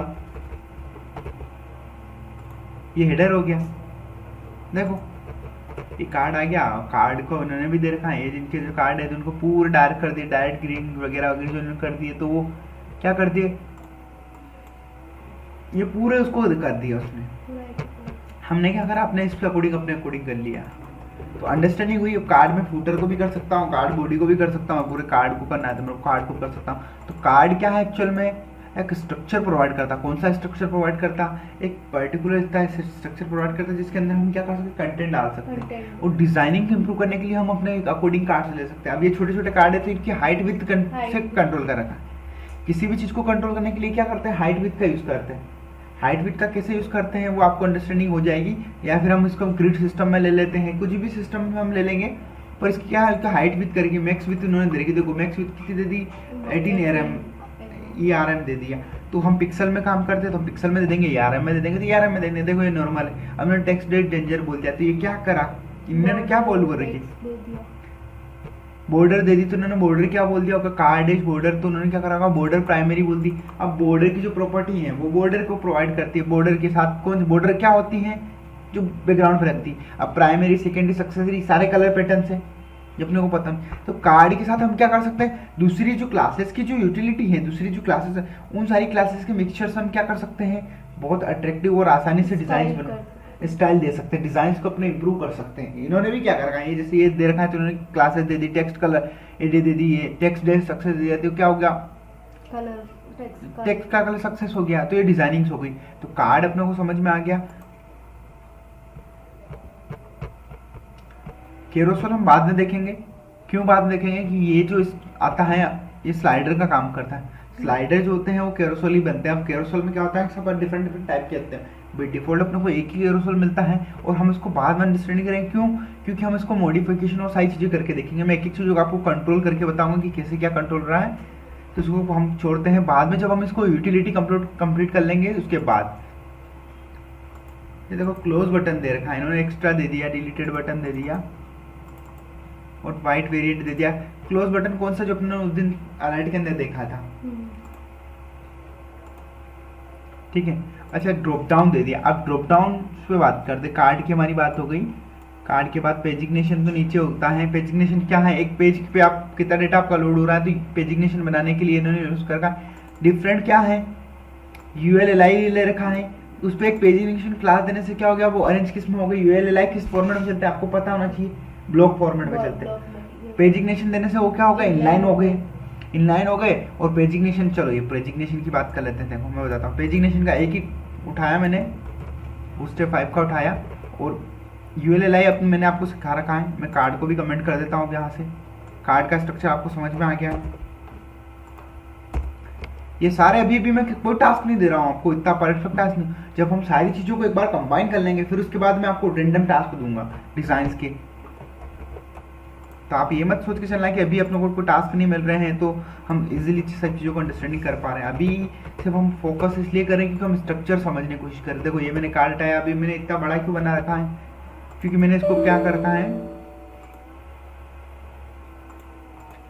ये हेडर हो गया। देखो ये कार्ड आ गया, कार्ड को उन्होंने भी दे रखा है, ये जिनके जो कार्ड है तो उनको पूरा डार्क कर दिए, डायरेक्ट ग्रीन वगैरह वगैरह जो उन्होंने कर दिए, तो वो क्या कर दिए, ये पूरे उसको कर दिया उसने। पूरा एक हमने क्या करा, अपने इसके अकॉर्डिंग अपने अकॉर्डिंग कर लिया। तो अंडरस्टैंडिंग हुई। कार्ड में फूटर को भी कर सकता हूँ, कार्ड बॉडी को भी कर सकता हूँ, पूरे कार्ड को करना है तो मैं कार्ड को कर सकता हूँ। तो कार्ड क्या है एक्चुअल में, एक स्ट्रक्चर प्रोवाइड करता। कौन सा स्ट्रक्चर प्रोवाइड करता, एक पर्टिकुलर स्ट्रक्चर प्रोवाइड करता है जिसके अंदर हम क्या कर सकते हैं, कंटेंट डाल सकते हैं। कंटेंट और डिजाइनिंग इंप्रूव करने के लिए हम अपने अकॉर्डिंग कार्ड ले सकते हैं। अब ये छोटे छोटे कार्ड है तो इनकी हाइट विथ से कंट्रोल कर रखा है। किसी भी चीज को कंट्रोल करने के लिए क्या करते हैं, हाइट विथ का यूज करते हैं। हाइट विथ का कैसे यूज करते हैं वो आपको अंडरस्टैंडिंग हो जाएगी, या फिर हम इसको ग्रिड सिस्टम में ले लेते हैं, कुछ भी सिस्टम में हम ले लेंगे। पर इसकी क्या है, हाइट विथ करेंगे, मैक्स विथ उन्होंने दे रखी, देखो मैक्स विथ कितनी दे दी, 18 ERM दे दिया। तो हम पिक्सल में काम करते हैं तो हम पिक्सल में दे देंगे, ERM में दे देंगे तो ERM में दे देंगे। देखो ये नॉर्मल है। अब मैंने टेक्स्ट डेट डेंजर बोल दिया तो ये क्या करा, इन्होंने क्या बोल कर रखी, बॉर्डर दे दी तो उन्होंने बॉर्डर क्या बोल दिया होगा, कार्ड इज बॉर्डर, तो उन्होंने क्या करा होगा, बॉर्डर प्राइमरी बोल दी। अब बॉर्डर की जो प्रॉपर्टी है वो बॉर्डर को प्रोवाइड करती है, बॉर्डर के साथ कौन, बॉर्डर क्या होती है, जो बैकग्राउंड पे लगती है। अब प्राइमरी सेकेंडरी सक्सेसरी सारे कलर पैटर्न है जो अपने को पता है। तो कार्ड के साथ हम क्या कर सकते हैं, दूसरी जो क्लासेस की जो यूटिलिटी है, दूसरी जो क्लासेस है उन सारी क्लासेस के मिक्सचर्स हम क्या कर सकते हैं, बहुत अट्रैक्टिव और आसानी से डिजाइन बना स्टाइल दे सकते हैं, डिजाइन को अपने इंप्रूव कर सकते हैं। इन्होंने भी क्या कर रखा है, ये जैसे ये दे रखा है तो इन्होंने क्लासेस दे दी, टेक्स्ट कलर ये दे दी, ये टेक्स्ट डे सक्सेस दे दिया, तो क्या हो गया, कलर टेक्स्ट का कलर सक्सेस हो गया, तो ये डिजाइनिंग हो गई। तो कार्ड अपने को समझ में आ गया। केरोसल हम बाद में देखेंगे, क्यों बाद में देखेंगे कि ये जो आता है ये स्लाइडर का काम करता है। स्लाइडर जो होते हैं वो कैरोसल ही बनते हैं। अब कैरोसल में क्या होता है, सब डिफरेंट डिफरेंट टाइप के होते हैं। बाय डिफॉल्ट अपने को एक ही कैरोसल मिलता है और हम इसको बाद में अंडरस्टैंडिंग करेंगे, क्यों, क्योंकि हम इसको मॉडिफिकेशन और सारी चीजें करके देखेंगे। मैं एक एक चीज आपको कंट्रोल करके बताऊंगा कि कैसे क्या कंट्रोल रहा है, तो इसको हम छोड़ते हैं बाद में, जब हम इसको यूटिलिटी कंप्लीट कर लेंगे उसके बाद। ये देखो क्लोज बटन दे रखा है इन्होंने, एक्स्ट्रा दे दिया, डिलीटेड बटन दे दिया और वाइट वेरिएंट दे दिया। क्लोज बटन कौन सा, जो अपने उस दिन अलाइट के अंदर देखा था, ठीक है। अच्छा ड्रॉप डाउन दे दिया। अब ड्रॉप डाउन पे बात करते, कार्ड की हमारी बात हो गई। कार्ड के बाद पेजिग्नेशन तो नीचे होता है। पेजिग्नेशन क्या है, एक पेज पे आप कितना डेटा आपका लोड हो रहा है, तो पेजिग्नेशन बनाने के लिए इन्होंने यूज कर रखा। डिफरेंट क्या है, ULLI ले रखा है, उस पर एक पेजिग्नेशन क्लास देने से क्या हो गया, वो अरेंज किस में हो गई। ULLI किस फॉर्मेट में चलते हैं आपको पता होना चाहिए, ब्लॉक फॉर्मेट में चलते हैं। पेजिग्नेशन देने से वो क्या हो गया, इनलाइन हो गए, इनलाइन हो गए। और पेजिग्नेशन, चलो ये पेजिग्नेशन की बात कर लेते हैं। देखो मैं बताता हूँ, पेजिग्नेशन का एक ही उठाया मैंने, स्टेप 5 का उठाया, और ULLI अपने मैंने आपको सिखा रखा है। मैं कार्ड को भी कमेंट कर देता हूँ यहाँ से, कार्ड का स्ट्रक्चर आपको समझ में आ गया। ये सारे अभी भी मैं कोई टास्क नहीं दे रहा हूँ आपको, इतना परफेक्ट टास्क नहीं। जब हम सारी चीज़ों को एक बार कंबाइन कर लेंगे फिर उसके बाद मैं आपको रेंडम टास्क दूंगा डिजाइन के। तो आप ये मत सोच के चलना कि अभी अपने को कोई टास्क नहीं मिल रहे हैं तो हम इजीली सब चीज़ों को अंडरस्टैंडिंग कर पा रहे हैं। अभी सिर्फ हम फोकस इसलिए करें क्योंकि हम स्ट्रक्चर समझने की कोशिश करें। देखो ये मैंने कार्ड हटाया, अभी मैंने इतना बड़ा क्यों बना रखा है, क्योंकि मैंने इसको क्या कर रखा है,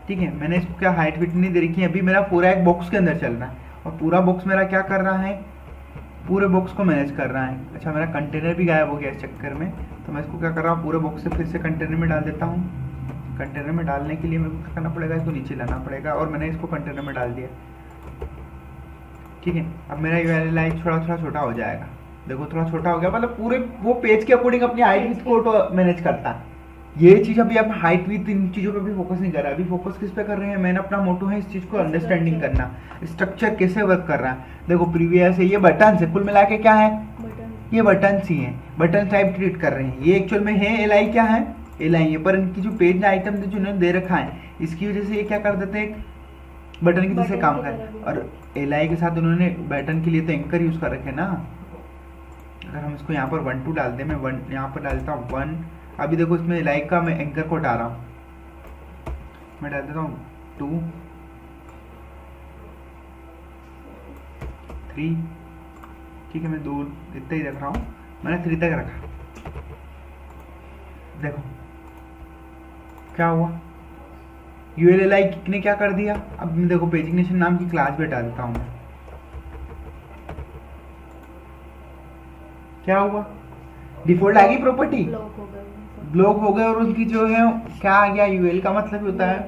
ठीक है, मैंने इसको क्या हाइट विड्थ नहीं दे रखी है। अभी मेरा पूरा एक बॉक्स के अंदर चल रहा है और पूरा बॉक्स मेरा क्या कर रहा है, पूरे बॉक्स को मैनेज कर रहा है। अच्छा मेरा कंटेनर भी गायब हो गया इस चक्कर में, तो मैं इसको क्या कर रहा हूँ, पूरे बॉक्स से फिर से कंटेनर में डाल देता हूँ। कंटेनर में डालने के लिए मेरे को क्या करना पड़ेगा, इसको नीचे लाना पड़ेगा, और मैंने इसको कंटेनर में डाल दिया, ठीक है। अब मेरा ULLI थोड़ा थोड़ा छोटा हो जाएगा, देखो थोड़ा छोटा हो गया, मतलब पूरे वो पेज के अकॉर्डिंग अपनी हाइट विड्थ को मैनेज करता है। ये चीज अभी आप हाइट विड्थ इन चीजों पे भी फोकस नहीं कर रहा, अभी फोकस किस पे कर रहे हैं, मैंने अपना मोटो है इस चीज को अंडरस्टैंडिंग करना, स्ट्रक्चर कैसे वर्क कर रहा है। देखो प्रीवियस है, ये बटन है, कुल मिला के क्या है, ये बटन ही है, बटन टाइप ट्रीट कर रहे हैं। ये एक्चुअल में है LI, क्या है LI है, पर इनकी जो पेज आइटम जो इन्होंने दे रखा है इसकी वजह से ये क्या कर देते हैं, बटन की जैसे काम कर। और LI के साथ उन्होंने बटन के लिए तो एंकर यूज कर रखे ना। अगर हम इसको यहाँ पर 1 2 डाल दें, मैं 1 यहाँ पर डालता हूँ 1। अभी देखो इसमें LI का मैं एंकर को हटा रहा हूँ, मैं डाल देता हूँ 2 3, ठीक है, मैं 2 इतना ही रख रहा हूँ, मैंने 3 तक रखा। देखो क्या हुआ, ULLI ने क्या कर दिया। अब मैं देखो पेजिग्नेशन नाम की क्लास भी हटा देता हूँ, क्या हुआ, डिफॉल्ट आ गई प्रॉपर्टी, ब्लॉक हो गए और उनकी जो है क्या आ गया, यूएल का मतलब होता है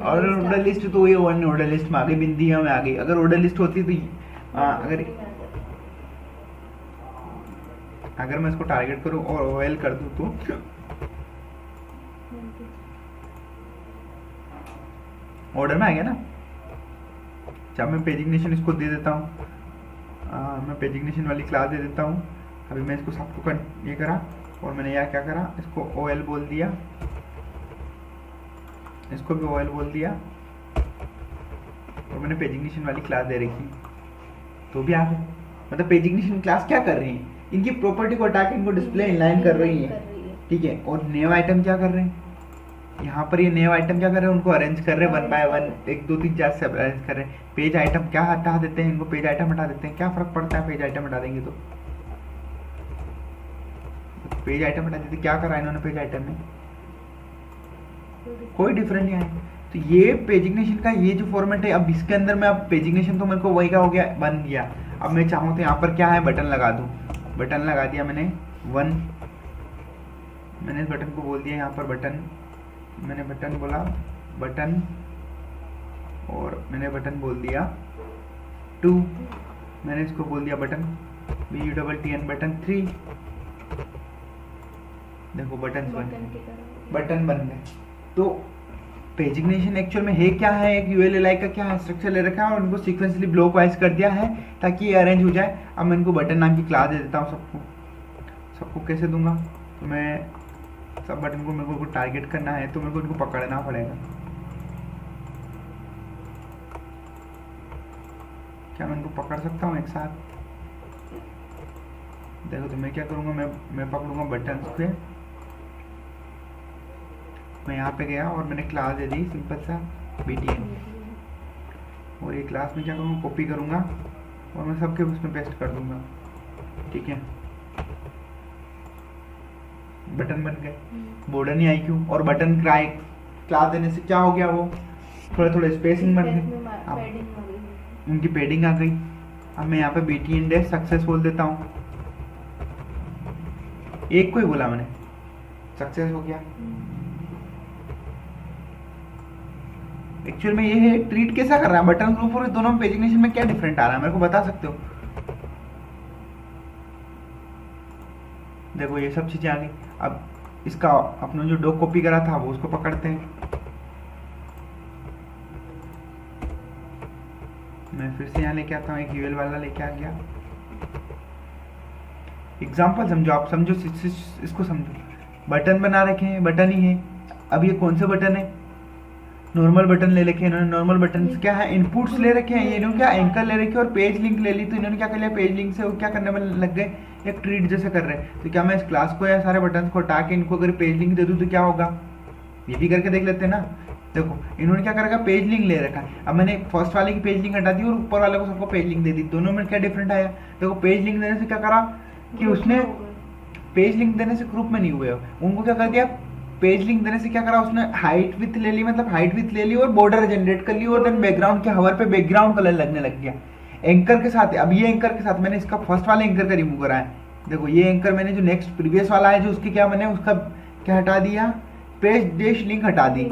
और ऑर्डर लिस्ट, तो ये वन ऑर्डर लिस्ट में आ गई, बिंदिया में आ गई। अगर ऑर्डर लिस्ट होती तो अगर मैं इसको टारगेट करूं और ओएल कर दूं तो ऑर्डर में आ गया ना। जब मैं पेजिग्नेशन इसको दे देता हूँ, मैं पेजिग्नेशन वाली क्लास दे देता हूँ। अभी मैं इसको सबको ये करा और मैंने यहाँ क्या करा, इसको ओएल बोल दिया, इसको भी ओएल बोल दिया और मैंने पेजिग्नेशन वाली क्लास दे रखी, तो भी आ गए। मतलब पेजिग्नेशन क्लास क्या कर रही है, इनकी प्रॉपर्टी को हटा के इनको डिस्प्ले इनलाइन कर रही है, ठीक है। और नेव आइटम क्या कर रहे हैं, यहाँ पर ये नेव आइटम क्या कर रहे हैं, उनको अरेंज कर रहे हैं वन बाय वन, 1 2 3 4 से अरेंज कर रहे हैं। पेज आइटम क्या हटा देते हैं, इनको पेज आइटम हटा देते हैं, क्या फर्क पड़ता है, पेज आइटम हटा देंगे तो पेज आइटम हटा देते, क्या करा इन्होंने पेज आइटम में, कोई डिफरेंस नहीं आया। तो ये पेजिग्नेशन का ये जो फॉर्मेट है, अब इसके अंदर में अब पेजिग्नेशन तो मेरे को वही का हो गया, बन गया। अब मैं चाहूँ तो यहाँ पर क्या है, बटन लगा दूँ, बटन लगा दिया मैंने 1, मैंने इस बटन को बोल दिया यहाँ पर बटन, मैंने बटन बोला बटन, और मैंने बटन बोल दिया 2, मैंने इसको बोल दिया बटन BUTTN बटन 3। देखो बटन बन गए। तो पेजिग्नेशन एक्चुअल में है क्या है, एक ULLI का क्या है स्ट्रक्चर ले रखा है और उनको सीक्वेंसली ब्लॉक वाइज कर दिया है ताकि ये अरेंज हो जाए। अब मैं इनको बटन नाम की क्लास दे देता हूँ सबको कैसे दूंगा, तो मैं सब बटन को मेरे को टारगेट करना है तो मेरे को इनको पकड़ना पड़ेगा। क्या मैं इनको पकड़ सकता हूँ एक साथ, देखो तो मैं क्या करूँगा, मैं पकड़ूंगा बटन पे, मैं यहाँ पे गया और मैंने क्लास दे दी सिंपल सा BTN, और ये क्लास में क्या करूँगा, कॉपी करूँगा और मैं सबके उसमें पेस्ट कर दूंगा, ठीक है। बटन बन गए, बॉर्डर नहीं आई क्यों, और बटन क्लास देने से क्या हो गया, वो थोड़ा थोड़ा स्पेसिंग बन गई, उनकी पैडिंग आ गई। अब मैं यहाँ पे BTN डैश सक्सेस बोल देता हूँ, एक को ही बोला मैंने, सक्सेस हो गया। एक्चुअल में ये है ट्रीट कैसा कर रहा है बटन ग्रुप और दोनों में पेजिग्नेशन में क्या डिफरेंट आ रहा है, मेरे को बता सकते हो। देखो ये सब चीजें आ गई। अब इसका अपना जो डॉक कॉपी करा था वो उसको पकड़ते हैं, मैं फिर से यहाँ लेके आता हूँ, एक UL वाला लेके आ गया। एग्जाम्पल समझो, आप समझो, इसको समझो। बटन बना रखे हैं, बटन ही है। अब ये कौन से बटन है, नॉर्मल बटन ले रखे हैं इन्होंने। नॉर्मल बटन क्या है, इनपुट्स ले रखे हैं, ये इन्होंने क्या एंकर ले रखे और पेज लिंक ले ली, तो इन्होंने क्या कर लिया, पेज लिंक से वो क्या करने में लग गए, एक ट्रीट जैसे कर रहे हैं। तो क्या मैं इस क्लास को या सारे बटन को हटा के इनको अगर पेज लिंक दे दूँ तो क्या होगा, ये भी करके देख लेते हैं ना। देखो इन्होंने क्या करेगा, पेज लिंक ले रखा है। अब मैंने फर्स्ट वाले की पेज लिंक हटा दी और ऊपर वाले को सबको पेज लिंक दे दी, दोनों में क्या डिफरेंट आया। देखो पेज लिंक देने से क्या करा कि उसने पेज लिंक देने से ग्रुप में नहीं हुए, उनको क्या कर दिया, पेज लिंक देने से क्या करा, उसने हाइट विथ ले ली, मतलब हाइट विथ ले ली और बॉर्डर जनरेट कर ली, और देन बैकग्राउंड के हवर पे बैकग्राउंड कलर लगने लग गया एंकर के साथ। अब ये एंकर के साथ मैंने इसका फर्स्ट वाले एंकर का रिमूव करा है। देखो ये एंकर मैंने जो नेक्स्ट प्रीवियस वाला है जो उसके क्या मैंने उसका क्या हटा दिया, पेज डैश लिंक हटा दी।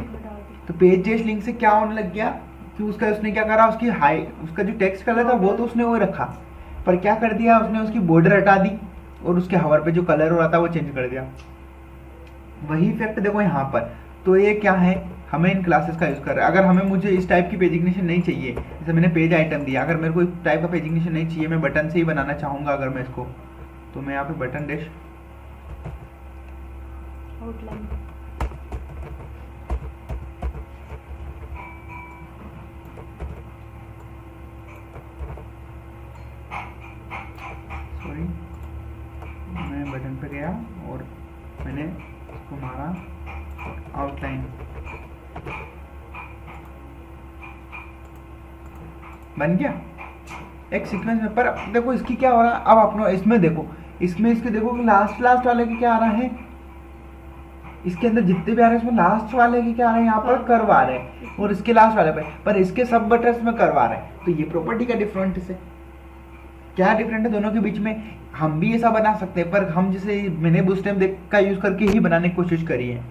तो पेज डैश लिंक से क्या होने लग गया कि उसका उसने क्या करा, उसकी हाइट, उसका जो टेक्स्ट कलर था वो तो उसने वो रखा, पर क्या कर दिया उसने, उसकी बॉर्डर हटा दी और उसके हवर पे जो कलर हो रहा था वो चेंज कर दिया। वही इफेक्ट देखो यहाँ पर। तो ये क्या है, हमें इन क्लासेस का यूज कर रहा है। अगर हमें मुझे इस टाइप की पेजिग्नेशन नहीं चाहिए, जैसे मैंने पेज आइटम दिया, अगर मेरे को इस टाइप का पेजिग्नेशन नहीं चाहिए, मैं बटन से ही बनाना चाहूंगा अगर मैं इसको, तो मैं यहाँ पे बटन डैश आउटलाइन, सॉरी मैं बटन पे गया और मैंने इसको मारा आउटलाइन, बन गया एक सीक्वेंस में। पर देखो इसकी क्या हो रहा है, अब अपना इसमें देखो, इसमें इसके देखो कि लास्ट वाले की क्या आ रहा है, इसके अंदर जितने भी आ रहे हैं इसमें लास्ट वाले की क्या आ रहे हैं, यहाँ पर कर्व आ रहे हैं, और इसके लास्ट वाले पर इसके सब बटन्स में कर्व आ रहे हैं। तो ये प्रॉपर्टी का डिफरेंस है। क्या डिफरेंट है दोनों के बीच में? हम भी ऐसा बना सकते हैं, पर हम जैसे मैंने बूस्टैम्प देख का यूज़ करके ही बनाने की कोशिश करी है।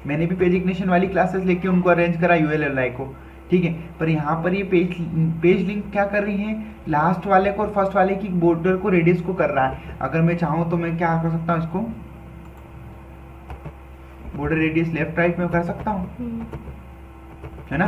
मैंने भी पेज इग्निशन वाली क्लासेस लेके उनको अरेंज करा यूएलएलआई को, ठीक है। पर यहाँ पर ये पेज लिंक क्या कर रही है, लास्ट वाले को और फर्स्ट वाले की बॉर्डर को रेडियस को कर रहा है। अगर मैं चाहूँ तो मैं क्या कर सकता हूँ, इसको बॉर्डर रेडियस लेफ्ट राइट में कर सकता हूँ, है ना।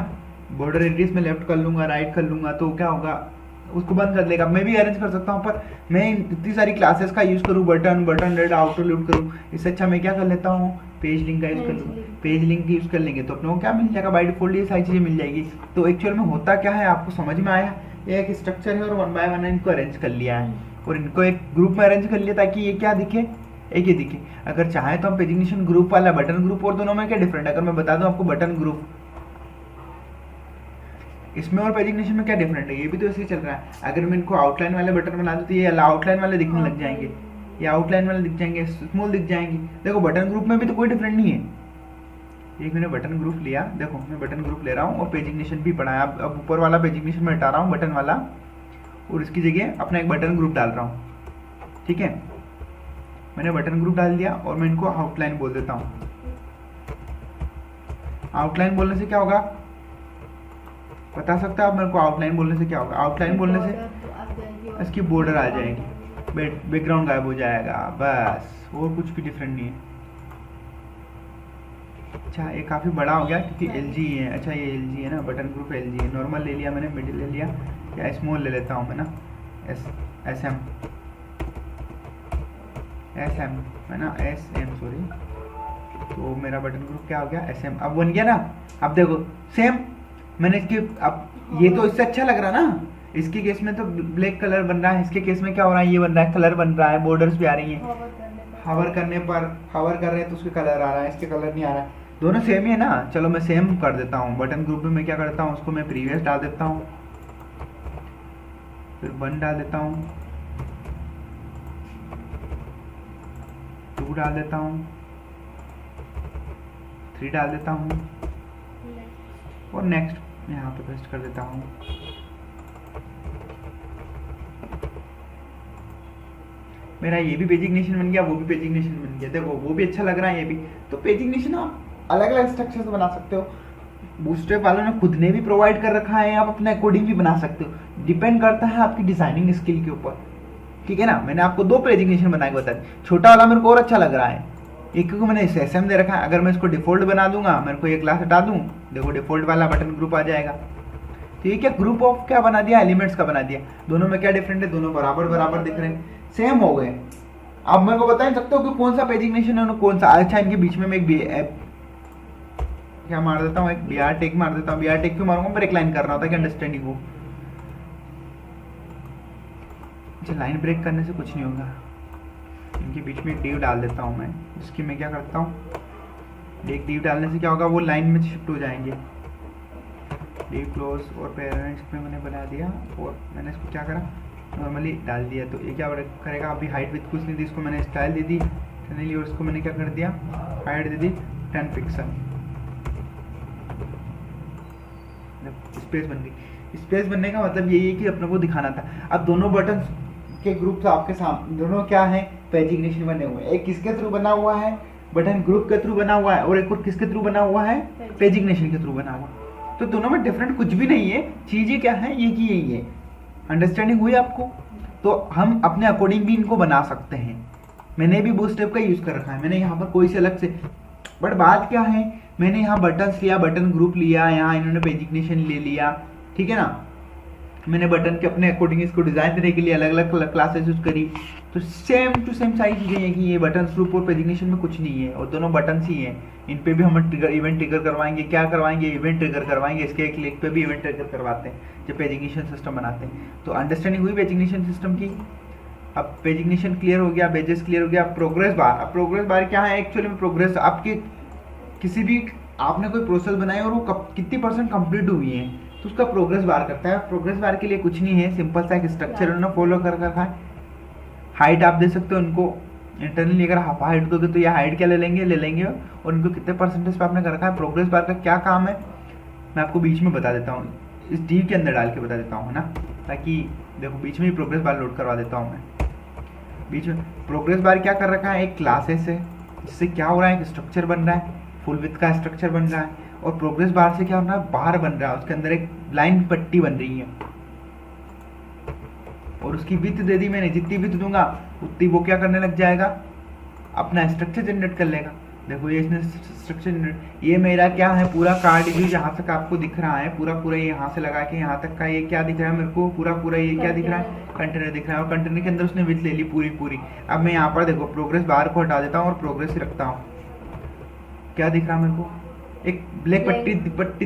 बॉर्डर रेडियस में लेफ्ट कर लूंगा, राइट कर लूंगा, तो क्या होगा, उसको बंद कर देगा। मैं भी अरेंज कर सकता हूँ, पर मैं इतनी सारी क्लासेस का यूज करूँ, बटन रेड आउटरलूट करूँ, इससे अच्छा मैं क्या कर लेता हूँ, पेज लिंक का यूज कर लूँ। पेज लिंक यूज कर लेंगे तो अपने को क्या मिल जाएगा, बाय डिफॉल्ट ये सारी चीजें मिल जाएगी। तो एक्चुअल में होता क्या है, आपको समझ में आया? ये एक स्ट्रक्चर है और वन बाय वन इनको अरेंज कर लिया है और इनको एक ग्रुप में अरेंज कर लिया ताकि ये क्या दिखे, एक ही दिखे। अगर चाहे तो हम पेज इग्निशन ग्रुप वाला, बटन ग्रुप और दोनों में क्या डिफरेंट है, अगर मैं बता दूं आपको बटन ग्रुप इसमें और पेज इग्निशन में क्या डिफरेंट है, ये भी तो ऐसे ही चल रहा है। अगर मैं इनको आउटलाइन वाले बटन बना दूं तो ये आउटलाइन वाले दिखने लग जाएंगे, ये आउटलाइन वाले दिख जाएंगे, स्मॉल दिख जाएंगे। देखो बटन ग्रुप में भी तो कोई डिफरेंट नहीं है। एक मैंने बटन ग्रुप लिया, देखो मैं बटन ग्रुप ले रहा हूँ और पेज इग्निशन भी पढ़ाया। अब ऊपर वाला पेज इग्निशन में हटा रहा हूँ बटन वाला और इसकी जगह अपना एक बटन ग्रुप डाल रहा हूँ, ठीक है। मैंने बटन ग्रुप डाल दिया और मैं इनको आउटलाइन बोल देता हूँ। आउटलाइन बोलने से क्या होगा, बता सकते हैं आप मेरे को? आउटलाइन बोलने से क्या होगा? आउटलाइन बोलने से इसकी बॉर्डर आ जाएगी, बैकग्राउंड गायब हो जाएगा, बस, और कुछ भी डिफरेंट नहीं है। अच्छा ये काफ़ी बड़ा हो गया क्योंकि LG है। अच्छा ये LG है ना, बटन ग्रुप LG है। नॉर्मल ले लिया मैंने, मिडिल ले लिया, या स्मॉल ले लेता हूँ मैं ना, SM है ना, SM सॉरी। तो मेरा बटन ग्रुप क्या हो गया, SM। अब बन गया ना। अब देखो सेम मैंने इसकी, अब ये तो इससे अच्छा लग रहा ना, इसके केस में तो ब्लैक कलर बन रहा है, इसके केस में क्या हो रहा है, ये बन रहा है, कलर बन रहा है, बॉर्डर्स भी आ रही हैं। हवर करने पर हवर कर रहे हैं तो उसके कलर आ रहा है, इसके कलर नहीं आ रहा है। दोनों सेम ही है ना। चलो मैं सेम कर देता हूँ। बटन ग्रुप में मैं क्या करता हूँ, उसको मैं प्रीवियस डाल देता हूँ, फिर 1 डाल देता हूँ, 2 डाल देता हूँ, 3 डाल देता हूँ और नेक्स्ट यहाँ पे पेस्ट कर देता हूँ। मेरा ये भी पेज इग्निशन बन गया, वो भी पेज इग्निशन बन गया। देखो वो भी अच्छा लग रहा है, ये भी। तो पेज इग्निशन आप अलग अलग स्ट्रक्चर से बना सकते हो। बूस्टरअप वालों ने खुद ने भी प्रोवाइड कर रखा है, आप अपने अकॉर्डिंग भी बना सकते हो। डिपेंड करता है आपकी डिजाइनिंग स्किल के ऊपर, ठीक है ना। मैंने आपको 2 पेज इग्निशन बना के बता दी। छोटा वाला मेरे को और अच्छा लग रहा है, एक क्योंकि मैंने SM दे रखा है। अगर मैं इसको डिफॉल्ट बना दूंगा, मेरे को ये क्लास हटा दूं, देखो डिफॉल्ट वाला बटन ग्रुप आ जाएगा। तो ये क्या ग्रुप ऑफ क्या बना दिया, एलिमेंट्स का बना दिया। दोनों में क्या डिफरेंट है, दोनों बराबर बराबर दिख रहे हैं, सेम हो गए। अब मेरे को बता नहीं सकते हो कि कौन सा पेज इग्निशन है कौन सा। अच्छा इनके बीच में मैं एक क्या मार देता हूँ, एक BR टेक मार देता हूँ। BR टेक क्यों मारूंगा, ब्रेक लाइन कर रहा होता है कि अंडरस्टैंडिंग हो। अच्छा लाइन ब्रेक करने से कुछ नहीं होगा। इनके बीच में एक डिव डाल देता हूँ मैं, इसकी मैं क्या करता हूँ, एक डिव डालने से क्या होगा, वो लाइन में शिफ्ट हो जाएंगे। डिव क्लोज और पेरेंट्स में मैंने बना दिया और मैंने इसको क्या करा, नॉर्मली डाल दिया। तो ये क्या करेगा, अभी हाइट विथ कुछ नहीं दी, इसको मैंने स्टाइल दे दी चैनल और इसको मैंने क्या कर दिया, हाइट दे दी 10 पिक्सल। स्पेस बन गई। स्पेस बनने का मतलब यही है कि अपने को दिखाना था। अब दोनों बटन के ग्रुप आपके सामने, दोनों क्या है, पेज इग्निशन बने हुए हैं। एक किसके थ्रू बना हुआ है, बटन ग्रुप के थ्रू बना हुआ है, और एक और किसके थ्रू बना हुआ है, पेज इग्निशन के थ्रू बना हुआ। तो दोनों में डिफरेंट कुछ भी नहीं है, चीजें क्या है, ये की यही है। अंडरस्टैंडिंग हुई आपको? तो हम अपने अकॉर्डिंग भी इनको बना सकते हैं। मैंने भी बूस्टअप का यूज कर रखा है, मैंने यहाँ पर कोई से अलग से। बट बात क्या है, मैंने यहाँ बटन्स लिया, बटन ग्रुप लिया, यहाँ इन्होंने पेज इग्निशन ले लिया, ठीक है ना। मैंने बटन के अपने अकॉर्डिंग इसको डिजाइन देने के लिए अलग अलग क्लासेस यूज करी। तो सेम टू सेम सारी चीजें हैं कि ये बटन ग्रुप और पेज इग्निशन में कुछ नहीं है, और दोनों बटन ही हैं। इन पे भी हम इवेंट ट्रिगर करवाएंगे। क्या करवाएंगे, इवेंट ट्रिगर करवाएंगे। इसके एक क्लिक पे भी इवेंट ट्रिगर करवाते हैं जब पेज इग्निशन सिस्टम बनाते हैं। तो अंडरस्टैंडिंग हुई पेज इग्निशन सिस्टम की। अब पेज इग्निशन क्लियर हो गया, पेजेस क्लियर हो गया। प्रोग्रेस बार, अब प्रोग्रेस बार क्या है, एक्चुअली में प्रोग्रेस आपकी किसी भी आपने कोई प्रोसेस बनाई और वो कितनी % कंप्लीट हुई है तो उसका प्रोग्रेस बार करता है। प्रोग्रेस बार के लिए कुछ नहीं है, सिंपल सा एक स्ट्रक्चर उन्होंने फॉलो कर रखा है। हाइट आप दे सकते हो उनको इंटरनली, अगर हाफ हाइट दोगे तो ये हाइट क्या ले लेंगे और इनको कितने % पे आपने कर रखा है। प्रोग्रेस बार का क्या काम है मैं आपको बीच में बता देता हूँ। इस डी के अंदर डाल के बता देता हूँ ना, ताकि देखो बीच में ही प्रोग्रेस बार लोड करवा देता हूँ मैं। बीच में प्रोग्रेस बार क्या कर रखा है, एक क्लासेस है, जिससे क्या हो रहा है, एक स्ट्रक्चर बन रहा है, फुल विथ का स्ट्रक्चर बन रहा है, और प्रोग्रेस बार से क्या हो रहा है, बार बन रहा है, उसके अंदर एक लाइन पट्टी बन रही है, और उसकी विथ दे दी मैंने, जितनी विथ दूंगा उतनी वो क्या करने लग जाएगा, अपना स्ट्रक्चर जनरेट कर लेगा। देखो ये इसने स्ट्रक्चर जनरेट, ये मेरा क्या है, पूरा कार्ड व्यू जहाँ तक आपको दिख रहा है, पूरा पूरा यहाँ से लगा के यहाँ तक का ये क्या दिख रहा है मेरे को, पूरा पूरा ये क्या दिख रहा है, कंटेनर दिख रहा है, और कंटेनर के अंदर उसने विथ ले ली पूरी पूरी। अब मैं यहाँ पर देखो प्रोग्रेस बार को हटा देता हूँ और प्रोग्रेस ही रखता हूँ, क्या दिख रहा है मेरे को, एक ब्लैक पट्टी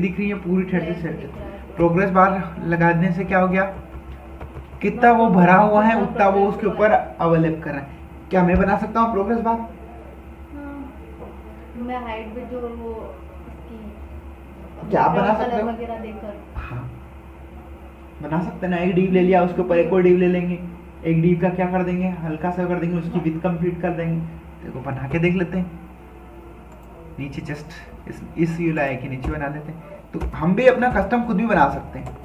दिख रही है पूरी 30 सेट। प्रोग्रेस बार लगाने से क्या हो गया, कितना वो भरा हुआ है उतना वो उसके ऊपर अवेलेबल कर रहा है। क्या मैं बना सकता हूँ प्रोग्रेस बार? मैं हाइट पे जो वो उसकी क्या आप बना सकते हो? वगैरह देकर हाँ बना सकते ना, एक डीप ले लिया, उसके ऊपर एक और डीप ले लेंगे, एक डीप का क्या कर देंगे, हल्का सा कर देंगे, उसकी विथ कंप्लीट कर देंगे। देखो बना के देख लेते हैं, नीचे जस्ट इस यूलाई के नीचे बना लेते हैं, तो हम भी अपना कस्टम खुद भी बना सकते हैं।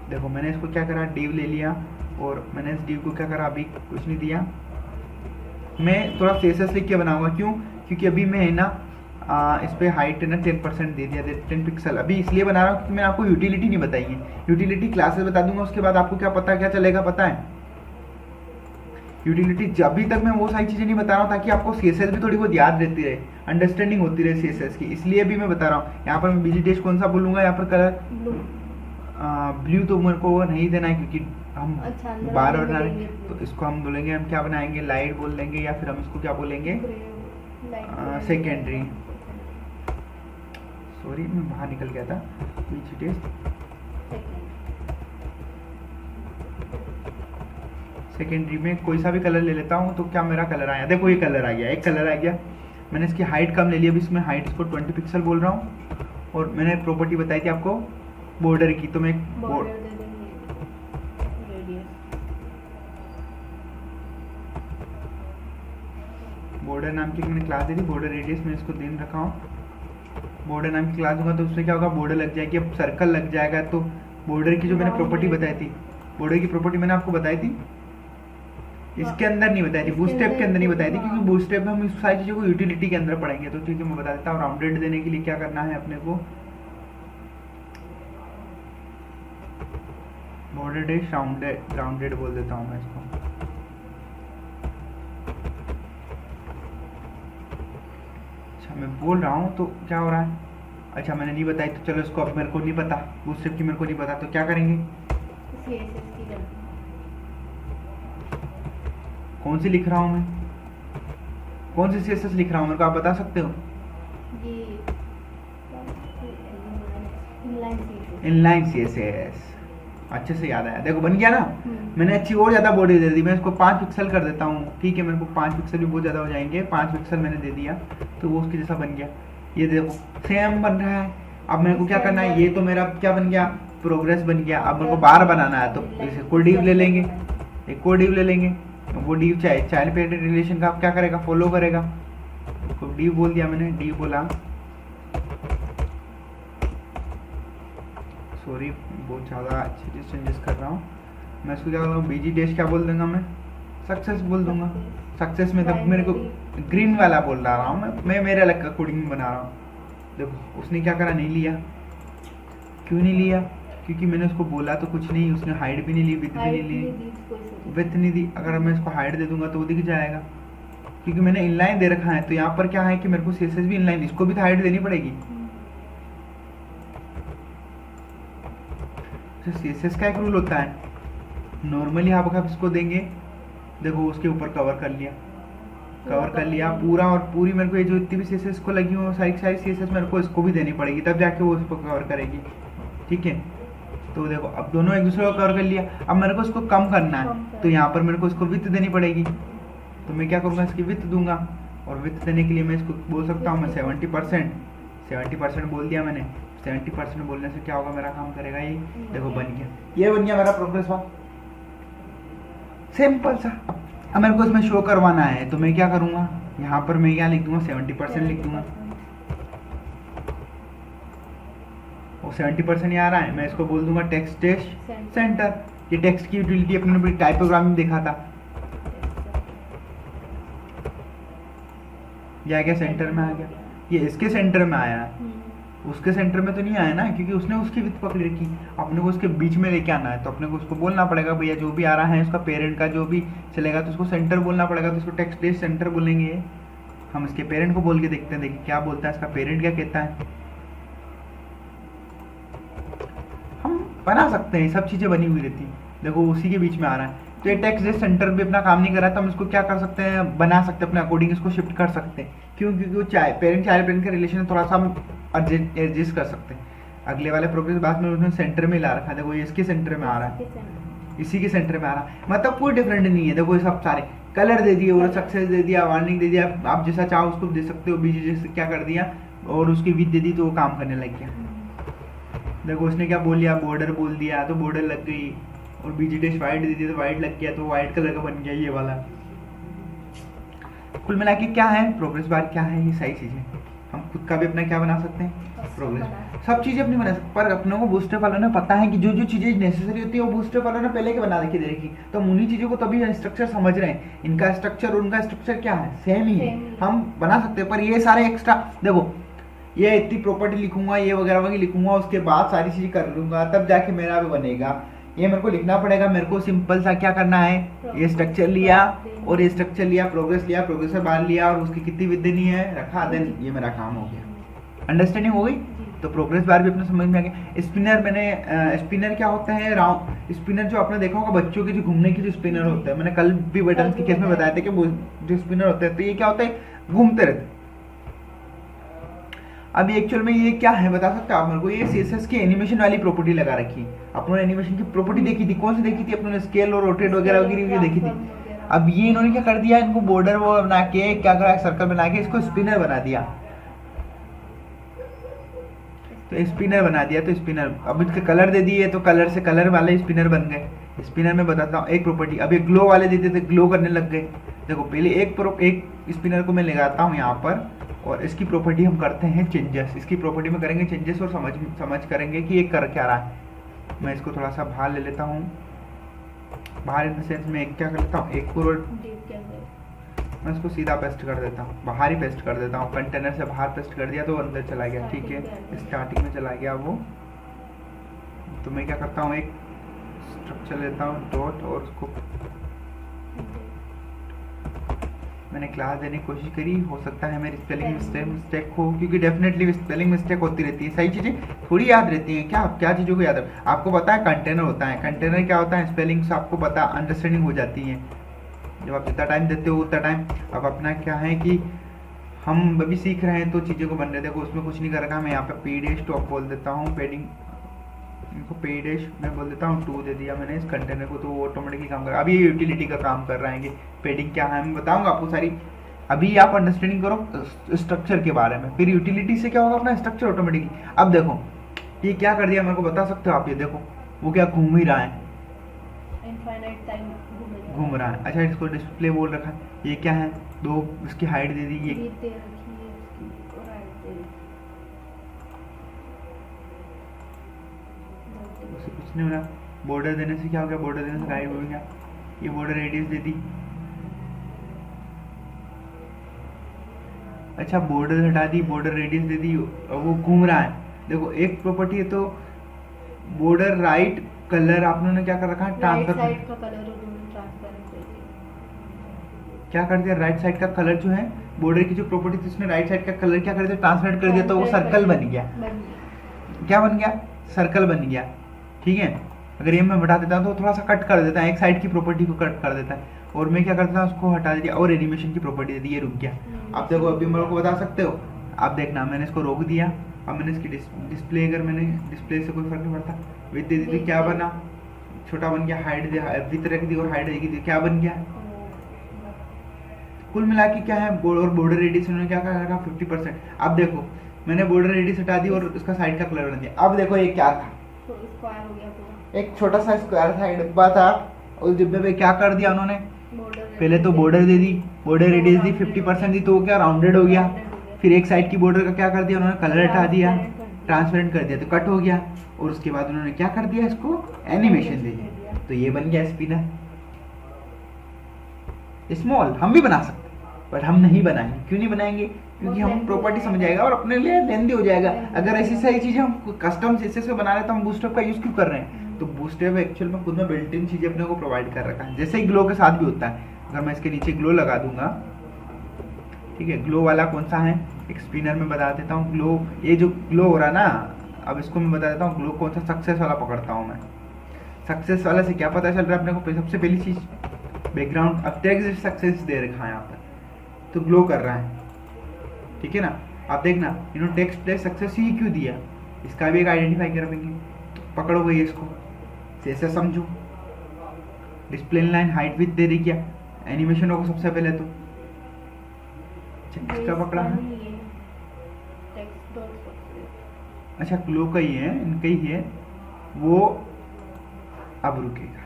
देखो मैंने इसको क्या करा, डीव ले लिया, और मैंने इस डीव को क्या करा, अभी कुछ नहीं दिया, मैं थोड़ा सीएसएस लिख के बनाऊंगा, क्यों, क्योंकि अभी मैं है ना इस पे हाइट है ना 10% दे दिया, 10 पिक्सल अभी इसलिए बना रहा हूँ क्योंकि मैंने आपको यूटिलिटी नहीं बताई है। यूटिलिटी क्लासेस बता दूंगा, उसके बाद आपको क्या पता क्या चलेगा, पता है यूटिलिटी अभी तक मैं वो सारी चीज़ें नहीं बता रहा हूँ, ताकि आपको सीएसएस भी थोड़ी बहुत याद रहती रहे, अंडरस्टैंडिंग होती रहे सीएसएस की, इसलिए भी मैं बता रहा हूँ। यहाँ पर मैं बीजी डैश कौन सा बोलूँगा, यहाँ पर कलर ब्लू तो मेरे को नहीं देना है, क्योंकि हम बार बना रहे हैं, तो इसको हम बोलेंगे, हम क्या बनाएंगे, लाइट बोल देंगे, या फिर हम इसको क्या बोलेंगे, सेकेंडरी। सॉरी मैं बाहर निकल गया था, बीजी डैश सेकेंडरी में कोई सा भी कलर ले लेता हूँ, तो क्या मेरा कलर आया, देखो ये कलर आ गया, एक कलर आ गया। मैंने इसकी हाइट कम ले ली, अभी इसमें हाइट इसको 20 पिक्सल बोल रहा हूँ, और मैंने प्रॉपर्टी बताई थी आपको बॉर्डर की, तो मैं बॉर्डर नाम की मैंने क्लास दी थी, बॉर्डर रेडियस में इसको दिन रखा हूँ, बॉर्डर नाम की क्लास दूंगा तो उसमें क्या होगा, बॉर्डर लग जाएगी, अब सर्कल लग जाएगा, तो बॉर्डर की जो मैंने प्रॉपर्टी बताई थी, बॉर्डर की प्रॉपर्टी मैंने आपको बताई थी, इसके अंदर नहीं बताई थी, बूटस्ट्रैप के अंदर नहीं बताई थी, क्योंकि बूटस्ट्रैप में हम इस सारी चीज़ों को यूटिलिटी के अंदर पढ़ेंगे। तो ठीक है मैं बता देता हूँ, राउंडेड देने के लिए क्या करना है अपने को, बॉर्डर डैश राउंडेड बोल देता हूँ मैं इसको। अच्छा मैं बोल रहा हूँ तो क्या हो रहा है, अच्छा मैंने नहीं बताई, तो चलो इसको अब मेरे को नहीं पता, बूटस्ट्रैप की मेरे को नहीं पता, तो क्या करेंगे, कौन सी लिख रहा हूँ मैं, कौन सी सीएसएस लिख रहा हूँ मेरे को आप बता सकते हो? इनलाइन सीएसएस, अच्छे से याद आया, देखो बन गया ना। मैंने अच्छी और ज़्यादा बॉडी दे दी, मैं इसको 5 पिक्सल कर देता हूँ, ठीक है, मेरे को 5 पिक्सल भी बहुत ज़्यादा हो जाएंगे, 5 पिक्सल मैंने दे दिया तो वो उसके जैसा बन गया। ये देखो सेम बन रहा है। अब मेरे को क्या करना है, ये तो मेरा क्या बन गया, प्रोग्रेस बन गया। अब मेरे को बार बनाना है, तो इसे कोई डिव ले लेंगे, एक कोई डिव ले लेंगे, वो डिव चाइल्ड पेरेंट रिलेशन का क्या करेगा, फॉलो करेगा। तो डिव बोल दिया मैंने, डिव बोला, सॉरी बहुत ज़्यादा अच्छी चेंजेस कर रहा हूँ मैं। इसको क्या बोलूँ, बीजी डैश क्या बोल दूंगा मैं, सक्सेस बोल दूंगा। सक्सेस में तब मेरे को ग्रीन वाला बोल रहा हूँ मैं मेरे अलग का कोडिंग बना रहा हूँ। देखो उसने क्या करा, नहीं लिया, क्यों नहीं लिया, क्योंकि मैंने उसको बोला तो कुछ नहीं, उसने हाइट भी नहीं ली, विथ भी नहीं ली, विथ नहीं दी। अगर मैं इसको हाइट दे दूंगा तो वो दिख जाएगा, क्योंकि मैंने इनलाइन दे रखा है। तो यहाँ पर क्या है कि मेरे को सीएसएस भी इनलाइन, इसको भी तो हाइट देनी पड़ेगी। सीएसएस का एक रूल होता है, नॉर्मली आप अगर इसको देंगे, देखो उसके ऊपर कवर कर लिया पूरा, और पूरी मेरे को ये जो इतनी भी सीएसएस को लगी हो सारी सीएसएस मेरे को इसको भी देनी पड़ेगी, तब जाके वो इसको कवर करेगी, ठीक है। तो देखो अब दोनों एक दूसरे को कवर कर लिया। अब मेरे को इसको कम करना है, तो यहाँ पर मेरे को इसको विथ देनी पड़ेगी। तो मैं क्या करूँगा, इसकी विथ दूंगा, और विथ देने के लिए मैं इसको बोल सकता हूँ मैं 70% बोल दिया मैंने। 70% बोलने से क्या होगा, मेरा काम करेगा ये। देखो बन गया, ये बन गया मेरा प्रोग्रेस बार, सिंपल सा। अब मेरे को इसमें शो करवाना है, तो मैं क्या करूँगा, यहाँ पर मैं क्या लिख दूंगा, 70% लिख दूंगा, और 70% ही आ रहा है, मैं इसको बोल दूंगा टेक्स्ट टेस्ट Center. सेंटर। ये टेक्स्ट की यूटिलिटी अपने टाइपोग्राम में देखा था, ये आ गया सेंटर में आ गया, ये इसके सेंटर में आया है, उसके सेंटर में तो नहीं आया ना, क्योंकि उसने उसकी विथ पकड़ रखी, अपने को उसके बीच में लेके आना है, तो अपने को उसको बोलना पड़ेगा भैया जो भी आ रहा है उसका पेरेंट का जो भी चलेगा तो उसको सेंटर बोलना पड़ेगा, तो उसको टेक्स्ट टेस्ट सेंटर बोलेंगे। हम इसके पेरेंट को बोल के देखते हैं, देखिए क्या बोलता है, इसका पेरेंट क्या कहता है। हम बना सकते हैं, सब चीज़ें बनी हुई रहती हैं, देखो उसी के बीच में आ रहा है, तो ये टेक्स्ट टेस्ट सेंटर भी अपना काम नहीं कर रहा, तो हम इसको क्या कर सकते हैं, बना सकते हैं अपने अकॉर्डिंग, इसको शिफ्ट कर सकते हैं। क्यों? क्योंकि वो पेरेंट चाइल्ड पेरेंट का रिलेशन थोड़ा सा हम एडजस्ट कर सकते हैं। अगले वाले प्रोग्रेस बाद में उन्होंने सेंटर में ला रखा है, देखो ये इसके सेंटर में आ रहा है, इसी के सेंटर में आ रहा है, मतलब कोई डिफरेंट नहीं है। देखो ये सब सारे कलर दे दिए और सक्सेस दे दिया, वार्निंग दे दिया, आप जैसा चाहो उसको दे सकते हो, बीच जैसे क्या कर दिया और उसकी विथ दे दी तो वो काम करने लग गया। देखो उसने क्या बोल दिया, बॉर्डर बोल दिया तो बॉर्डर लग गई, और बीजी टेस्ट वाइट दे दी तो वाइट लग गया, तो वाइट कलर का बन गया ये वाला। कुल मिला के क्या है प्रोग्रेस बार, क्या है ये सारी चीजें हम खुद का भी अपना क्या बना सकते हैं, प्रोग्रेस सब चीजें अपनी बना सकते, पर अपनों को बूस्टर वालों ने पता है कि जो जो चीजें नेसेसरी होती है वो बूस्टर वालों ने पहले के बना रखी दे रखी, तो हम उन्हीं चीजों को तभी स्ट्रक्चर समझ रहे हैं, इनका स्ट्रक्चर और उनका स्ट्रक्चर क्या है, सेम ही है, हम बना सकते हैं। पर ये सारे एक्स्ट्रा देखो, ये इतनी प्रॉपर्टी लिखूंगा, ये वगैरह वगैरह लिखूंगा, उसके बाद सारी चीजें कर लूंगा, तब जाके मेरा भी बनेगा, ये मेरे को लिखना पड़ेगा। मेरे को सिंपल सा क्या करना है, ये स्ट्रक्चर लिया और ये स्ट्रक्चर लिया, प्रोग्रेसर बार लिया और उसकी कितनी विद देनी है रखा, देन ये मेरा काम हो गया। अंडरस्टैंडिंग हो गई? तो प्रोग्रेस बार भी अपने समझ में आ गया। स्पिनर मैंने स्पिनर क्या होता है, राउंड स्पिनर जो आपने देखा होगा बच्चों के जो घूमने की जो स्पिनर होता है, मैंने कल भी बटन के केस में बताया था कि वो जो स्पिनर होता है तो ये क्या होता है, घूमते रहते। अभी एक्चुअल में ये क्या है बता सकते हो आप मेरे को, ये सीएसएस की एनिमेशन वाली प्रॉपर्टी लगा रखी है। अपनों ने एनिमेशन की प्रॉपर्टी देखी थी, कौन सी देखी थी अपनों ने, स्केल और रोटेट वगैरह वगैरह देखी थी। अब ये इन्होंने क्या कर दिया, इनको बॉर्डर वो बना के क्या करा, सर्कल बना के इसको स्पिनर बना दिया, तो स्पिनर बना दिया, तो स्पिनर अब इसके कलर दे दिए, तो कलर से कलर वाले स्पिनर बन गए। स्पिनर में बताता हूँ एक प्रॉपर्टी, अब ये ग्लो वाले देते थे, ग्लो करने लग गए। देखो पहले एक स्पिनर को मैं लगाता हूँ यहाँ पर, और इसकी प्रॉपर्टी हम करते हैं चेंजेस, इसकी प्रॉपर्टी में करेंगे चेंजेस और समझ करेंगे कि ये कर क्या रहा है। मैं इसको थोड़ा सा बाहर ले लेता हूँ, बाहर इन द सेंस में एक क्या कर लेता हूँ, एक को मैं इसको सीधा पेस्ट कर देता हूँ, बाहर ही पेस्ट कर देता हूँ, कंटेनर से बाहर पेस्ट कर दिया तो अंदर चला गया, ठीक है, स्टार्टिंग में चला गया वो। तो मैं क्या करता हूँ, एक स्ट्रक्चर लेता हूँ डॉट, और उसको मैंने क्लास देने की कोशिश करी, हो सकता है मेरी स्पेलिंग मिस्टेक हो, क्योंकि डेफिनेटली स्पेलिंग मिस्टेक होती रहती है, सही चीज़ें थोड़ी याद रहती हैं, क्या चीज़ों को याद है आपको पता है, कंटेनर होता है, कंटेनर क्या होता है, स्पेलिंग्स आपको पता, अंडरस्टैंडिंग हो जाती है जब आप जितना टाइम देते हो उतना टाइम। अब अपना क्या है कि हम अभी सीख रहे हैं तो चीज़ों को बन रहे, देखो उसमें कुछ नहीं कर रखा, मैं यहाँ पे पी डैश टॉप बोल देता हूँ, पैडिंग इनको पे डैश मैं बोल देता हूँ 2 दे दिया मैंने इस कंटेनर को, तो वो ऑटोमेटिकली काम कर रहा है। अभी ये यूटिलिटी का काम कर रहा है कि पेडिंग क्या है मैं बताऊंगा आपको सारी, अभी आप अंडरस्टैंडिंग करो स्ट्रक्चर के बारे में, फिर यूटिलिटी से क्या होगा अपना स्ट्रक्चर ऑटोमेटिकली। अब देखो ये क्या कर दिया मेरे को बता सकते हो आप, ये देखो वो क्या घूम ही रहा है, इनफाइनाइट टाइम घूम रहा है। अच्छा इसको डिस्प्ले बोल रखा है, ये क्या है, 2 इसकी हाइट दे दी, ये कुछ नहीं हो रहा, बॉर्डर देने से क्या हो गया, बॉर्डर देने से गायब हो गया, ये बॉर्डर रेडियस दे दी। अच्छा बॉर्डर हटा दी, बॉर्डर रेडियस दे दी, वो घूम रहा है। देखो एक प्रॉपर्टी है तो बॉर्डर राइट कलर आप लोगों ने क्या कर रखा है, ट्रांसफर का कलर क्या कर दिया, राइट साइड का कलर जो है बॉर्डर की जो प्रॉपर्टी थी उसने राइट साइड का कलर क्या कर दिया, ट्रांसलेट कर दिया, तो वो सर्कल बन गया। क्या बन गया, सर्कल बन गया, ठीक है। अगर ये मैं बढ़ा देता हूँ तो थोड़ा सा कट कर देता है, एक साइड की प्रॉपर्टी को कट कर देता है, और मैं क्या करता हूँ उसको हटा दिया और एनिमेशन की प्रॉपर्टी दे दी, ये रुक गया। आप देखो अभी मेरे को बता सकते हो, आप देखना मैंने इसको रोक दिया, अब मैंने इसकी डिस्प्ले, अगर मैंने डिस्प्ले से कोई फर्क नहीं पड़ता, विथ दे दी तो क्या बना, छोटा बन गया, हाइट विथ रख दी और हाइट देगी क्या बन गया। कुल मिला के क्या है, और बॉर्डर रेडियस उन्होंने क्या कहा 50%। अब देखो मैंने बॉर्डर रेडियस हटा दी और उसका साइड का कलर बना दिया। अब देखो ये क्या था, एक छोटा सा स्क्वायर था, एक डिब्बा था, उस डिब्बे पे क्या कर दिया उन्होंने, पहले तो बॉर्डर दे दी, बॉर्डर रेडियस दी 50% दी, तो क्या राउंडेड हो गया। फिर एक साइड की बॉर्डर का क्या कर दिया उन्होंने, कलर हटा दिया, ट्रांसपेरेंट कर दिया तो कट हो गया, और उसके बाद उन्होंने क्या कर दिया, इसको एनिमेशन दे दिया, तो ये बन गया स्पिनर। स्मॉल हम भी बना सकते हैं, बट हम नहीं बनाएंगे। क्यों नहीं बनाएंगे? क्योंकि हम प्रॉपर्टी समझ जाएगा और अपने लिए लेंदी हो जाएगा। अगर ऐसी सारी चीजें हम कस्टम सीएसएस में बना रहे हैं तो हम बूस्टअप का यूज क्यों कर रहे हैं? तो बूस्टअप एक्चुअल में खुद में बिल्ट इन चीजें अपने को प्रोवाइड कर रखा है, जैसे ही ग्लो के साथ भी होता है। अगर मैं इसके नीचे ग्लो लगा दूंगा, ठीक है, ग्लो वाला कौन सा है, एक स्पिनर में बता देता हूँ। ग्लो, ये जो ग्लो हो रहा है ना, अब इसको मैं बता देता हूँ ग्लो कौन सा सक्सेस वाला पकड़ता हूँ मैं। सक्सेस वाला से क्या पता चल रहा है अपने को? सबसे पहली चीज बैकग्राउंड, अब टेक्स्ट सक्सेस दे रखा है यहाँ पर, तो ग्लो कर रहा है, ठीक है ना। आप देखना इन्होंने टेक्स्ट सक्सेस ही क्यों दिया, इसका भी एक आइडेंटिफाई कर रखेंगे। तो पकड़ो भाई इसको, जैसे समझो। डिस्प्ले लाइन हाइट विथ दे रही क्या, एनिमेशन होगा सबसे पहले तो किसका पकड़ा है? अच्छा ग्लो का ही है, इनका ही है वो। अब रुकेगा,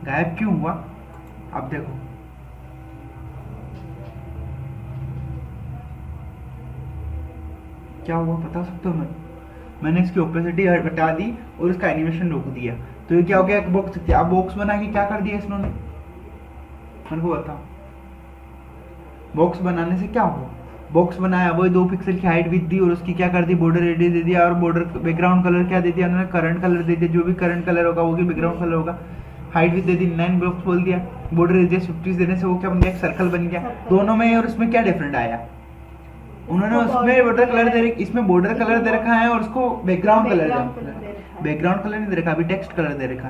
गायब क्यों हुआ? अब देखो क्या हुआ, बता सकते हो? मैंने इसकी ओपेसिटी हटा दी और इसका एनिमेशन रोक दिया, तो ये क्या हो गया, एक बॉक्स। अब बॉक्स बना के क्या कर दिया इन्होंने, मेरे को बताओ। बॉक्स बनाने से क्या हुआ? बॉक्स बनाया, वो 2 पिक्सल की हाइट विथ दी और उसकी क्या कर दी, बॉर्डर रेडियस दे दिया, और बॉर्डर बैकग्राउंड कलर क्या दे दिया उन्होंने, करंट कलर दे दिया। जो भी करंट कलर होगा वो बैकग्राउंड कलर होगा। Height with they the 9 box बोल दिया, बॉर्डर रेडियस 50 देने से वो क्या बन गया, एक सर्कल बन गया। दोनों में और उसमें क्या डिफरेंट आया, उन्होंने उसमें बॉर्डर कलर दे रखा, इसमें बॉर्डर कलर दे रखा है और उसको बैकग्राउंड कलर दे रखा। बैकग्राउंड कलर नहीं दे रखा, अभी टेक्स्ट कलर दे रखा।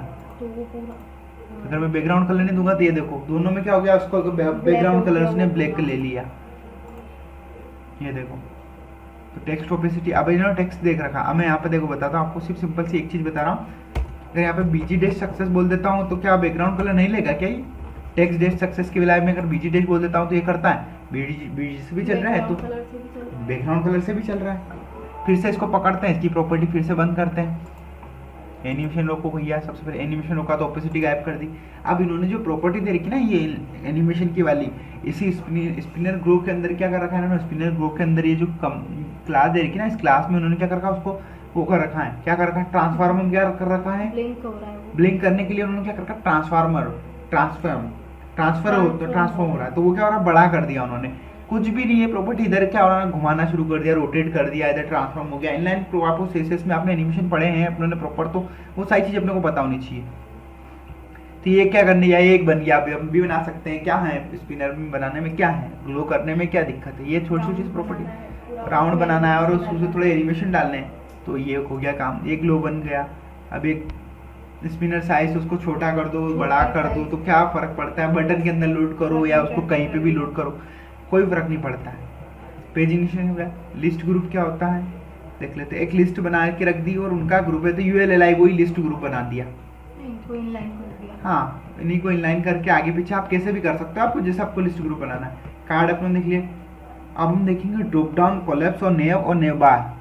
अगर मैं बैकग्राउंड कलर नहीं दूंगा तो ये देखो दोनों में क्या हो गया, उसको बैकग्राउंड कलर उसने ब्लैक ले लिया, ये देखो। तो टेक्स्ट ओपेसिटी, अब इन्होंने टेक्स्ट देख रखा। अब मैं यहाँ पे देखो बताता हूँ आपको, सिर्फ सिंपल सी एक चीज बता रहा हूँ। अगर यहाँ पे बीजी डैश सक्सेस बोल देता हूँ तो क्या बैकग्राउंड कलर नहीं लेगा क्या? ये टेक्स्ट डैश सक्सेस के विलाय में अगर बीजी डैश बोल देता हूँ तो ये करता है, बीजी से भी चल रहा है तो बैकग्राउंड कलर से भी चल रहा है। फिर से इसको पकड़ते हैं, इसकी प्रॉपर्टी फिर से बंद करते हैं। एनिमेशन रोको भैया, सबसे पहले एनिमेशन रोका तो ओपेसिटी गायब कर दी। अब इन्होंने जो प्रॉपर्टी दे रखी ना ये एनिमेशन की वाली, इसी स्पिनर ग्रो के अंदर क्या कर रखा है इन्होंने, स्पिनर ग्रो के अंदर ये जो क्लास दे रखी ना, इस क्लास में उन्होंने क्या कर रखा है, उसको वो कर रखा है, क्या कर रखा है, ट्रांसफार्मर क्या कर रखा है, ब्लिंक करने के लिए उन्होंने क्या कर रखा है, ट्रांसफर हो रहा है, तो वो क्या हो रहा है, बड़ा कर दिया उन्होंने। कुछ भी नहीं है प्रॉपर्टी, इधर क्या हो रहा है, घुमाना शुरू कर दिया, रोटेट कर दिया, इधर ट्रांसफॉर्म हो गया। इनलाइन आपको सीएसएस में आपने एनिमेशन पढ़े हैं अपने प्रॉपर, तो वो सारी चीज अपने को पता होनी चाहिए। तो ये क्या करने, या एक बन गया, हम भी बना सकते हैं। क्या है स्पिनर में बनाने में, क्या है ग्लो करने में क्या दिक्कत है, ये छोटी छोटी प्रॉपर्टी। राउंड बनाना है और उसमें थोड़े एनिमेशन डालने हैं, तो ये हो गया काम, एक ग्लो बन गया। अब एक स्पिनर साइज उसको छोटा कर दो, बड़ा कर दो, तो क्या फर्क पड़ता है, बटन के अंदर लोड करो या उसको कहीं पे भी लोड करो, कोई फर्क नहीं पड़ता है। पेज इनिशियल हो गया। लिस्ट ग्रुप क्या होता है देख लेते हैं। एक लिस्ट बना के रख दी और उनका ग्रुप है तो यूएलएलआई वही लिस्ट ग्रुप बना दिया। हाँ, इन्हीं को इनलाइन करके आगे पीछे आप कैसे भी कर सकते हो, आपको जैसे आपको लिस्ट ग्रुप बनाना है। कार्ड अपने देख लिया। अब हम देखेंगे ड्रॉप डाउन, कोलैप्स और नेव बार।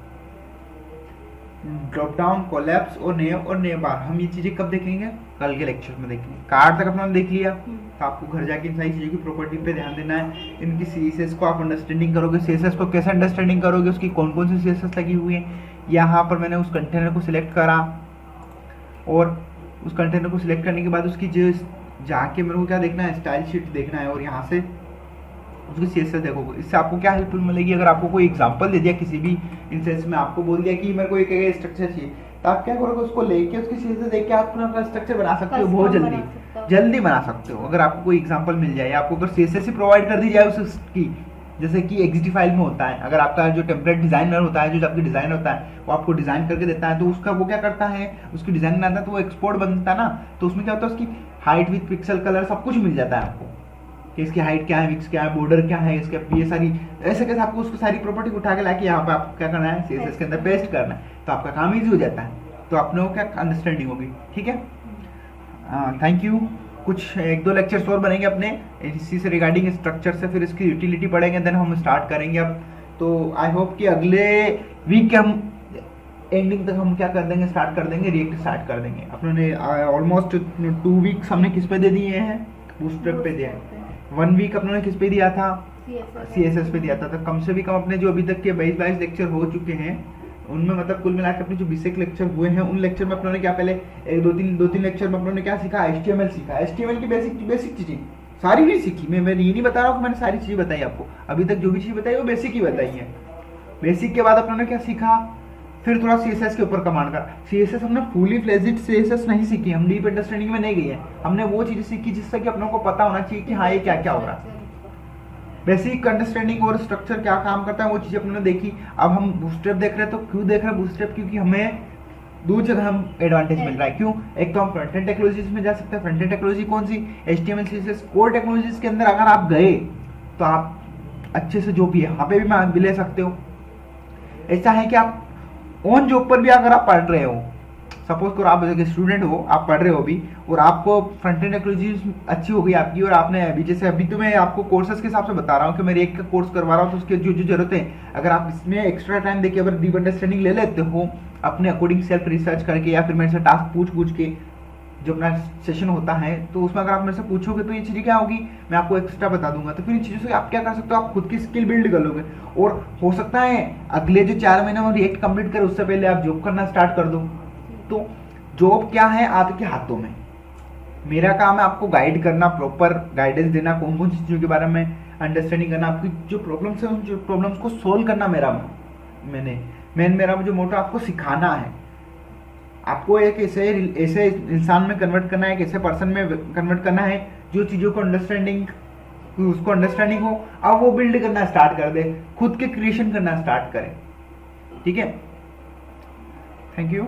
ड्रॉप डाउन, कोलैप्स और नेव बार हम ये चीजें कब देखेंगे, कल के लेक्चर में देखेंगे। कार्ड तक अपना देख लिया, तो आपको घर जाके इन सारी चीज़ों की प्रॉपर्टी पे ध्यान देना है। इनकी सीएसएस को आप अंडरस्टैंडिंग करोगे, सीएसएस को कैसे अंडरस्टैंडिंग करोगे, उसकी कौन कौन सी सीएसएस लगी हुई है। यहाँ पर मैंने उस कंटेनर को सिलेक्ट करा और उस कंटेनर को सिलेक्ट करने के बाद उसकी जो जाके मेरे को क्या देखना है, स्टाइल शीट देखना है और यहाँ से उसकी सीएसएस देखोगे। इससे आपको क्या हेल्पफुल मिलेगी, अगर आपको कोई एग्जांपल दे दिया किसी भी इंस्टेंस में, आपको बोल दिया कि मेरे को एक स्ट्रक्चर चाहिए, तो आप क्या करोगे, उसको लेके उसकी सीएसएस देख के आप अपना स्ट्रक्चर बना सकते हो, बहुत जल्दी बना सकते हो। अगर आपको कोई एग्जांपल मिल जाए, आपको अगर सीएसएस ही प्रोवाइड कर दी जाए उसकी, जैसे कि एक्सडी फाइल में होता है, अगर आपका जो टेम्पलेट डिजाइनर होता है, जो आपकी डिजाइन होता है, वो आपको डिजाइन करके देता है, तो उसका वो क्या करता है, उसकी डिजाइन बनाता है तो वो एक्सपोर्ट बनता है ना, तो उसमें क्या होता है, उसकी हाइट विथ पिक्सल कलर सब कुछ मिल जाता है आपको, कि इसकी हाइट क्या है, विड्थ क्या है, बॉर्डर क्या है, इसके ये सारी ऐसे कैसे आपको उसको सारी प्रॉपर्टी उठा के लाके यहाँ पे आपको क्या करना है, सीएसएस के अंदर पेस्ट करना है, तो आपका काम इजी हो जाता है। तो अपने को क्या अंडरस्टैंडिंग होगी, ठीक है। Thank you. कुछ एक दो लेक्चर्स और बनेंगे अपने इसी से रिगार्डिंग स्ट्रक्चर से, फिर इसकी यूटिलिटी पढ़ेंगे, देन हम स्टार्ट करेंगे अब। तो आई होप कि अगले वीक के हम एंडिंग तक हम क्या कर देंगे, स्टार्ट कर देंगे, रिएक्ट स्टार्ट कर देंगे। अपने ऑलमोस्ट 2 वीक्स हमने किस पे दे दिए हैं, बूस्टरअप पे दिया है। 1 वीक अपने किस पे दिया था, CSS CSS पे दिया था। तो कम से भी कम अपने जो अभी तक के 22 लेक्चर हो चुके हैं उनमें मतलब कुल मिला के अपने जो 20 लेक्चर हुए हैं उन लेक्चर में अपनों ने क्या पहले एक दो तीन लेक्चर में अपनों ने क्या सीखा, HTML सीखा। HTML की बेसिक चीजें सारी नहीं सीखी, मैं ये नहीं बता रहा हूँ कि मैंने सारी चीजें बताई आपको, अभी तक जो भी चीज बताई वो बेसिक ही बताई है। बेसिक के बाद अपनों ने क्या सीखा, फिर थोड़ा CSS के ऊपर कमांड करा। CSS हमने फुली फ्लेज्ड CSS नहीं सीखी, हम डीप अंडरस्टैंडिंग में नहीं गए हैं, हमने वो चीजें सीखी जिससे कि अपनों को पता होना चाहिए कि हाँ ये क्या क्या हो रहा है। बेसिक अंडरस्टैंडिंग और स्ट्रक्चर क्या काम करता है वो चीज़ अपने देखी। अब हम बूटस्ट्रैप देख रहे हैं, तो क्यों देख रहे हैं बूटस्ट्रैप, क्योंकि हमें दो जगह हम एडवांटेज मिल रहा है। क्यों, एक तो हम फ्रंट एंड टेक्नोलॉजीज में जा सकते हैं। फ्रंट एंड टेक्नोलॉजी कौन सी, HTML CSS कोर टेक्नोलॉजीज के अंदर अगर आप गए तो आप अच्छे से जो भी है वहाँ पे भी ले सकते हो। ऐसा है कि आप ऑन जॉब पर भी अगर आप पढ़ रहे हो, सपोज करो आप स्टूडेंट हो, आप पढ़ रहे हो अभी और आपको फ्रंट एंड टेक्नोलॉजी अच्छी हो गई आपकी, और आपने अभी जैसे अभी तो मैं आपको कोर्सेज के हिसाब से बता रहा हूँ कि मेरे एक का कोर्स करवा रहा हूँ, तो उसके जो जो जरूरत है अगर आप इसमें एक्स्ट्रा टाइम देके अगर डीप अंडरस्टैंडिंग ले लेते हो अपने अकॉर्डिंग सेल्फ रिसर्च करके या फिर मेरे से टास्क पूछ के जो अपना सेशन होता है, तो उसमें अगर आप मेरे से पूछोगे तो ये चीज़ें क्या होगी, मैं आपको एक्स्ट्रा बता दूंगा। तो फिर इन चीज़ों से आप क्या कर सकते हो, आप खुद की स्किल बिल्ड कर लोगे, और हो सकता है अगले जो 4 महीने में रिएक्ट कंप्लीट करे उससे पहले आप जॉब करना स्टार्ट कर दो। तो जॉब क्या है आपके हाथों में, मेरा काम है आपको गाइड करना, प्रॉपर गाइडेंस देना, कौन कौन सी चीज़ों के बारे में अंडरस्टैंडिंग करना, आपकी जो प्रॉब्लम्स है उन जो प्रॉब्लम्स को सोल्व करना मेरा जो मोटो आपको सिखाना है, आपको एक ऐसे इंसान में कन्वर्ट करना है, एक ऐसे पर्सन में कन्वर्ट करना है जो चीज़ों को उसको अंडरस्टैंडिंग हो, अब वो बिल्ड करना स्टार्ट कर दे, खुद के क्रिएशन करना स्टार्ट करे। ठीक है, थैंक यू।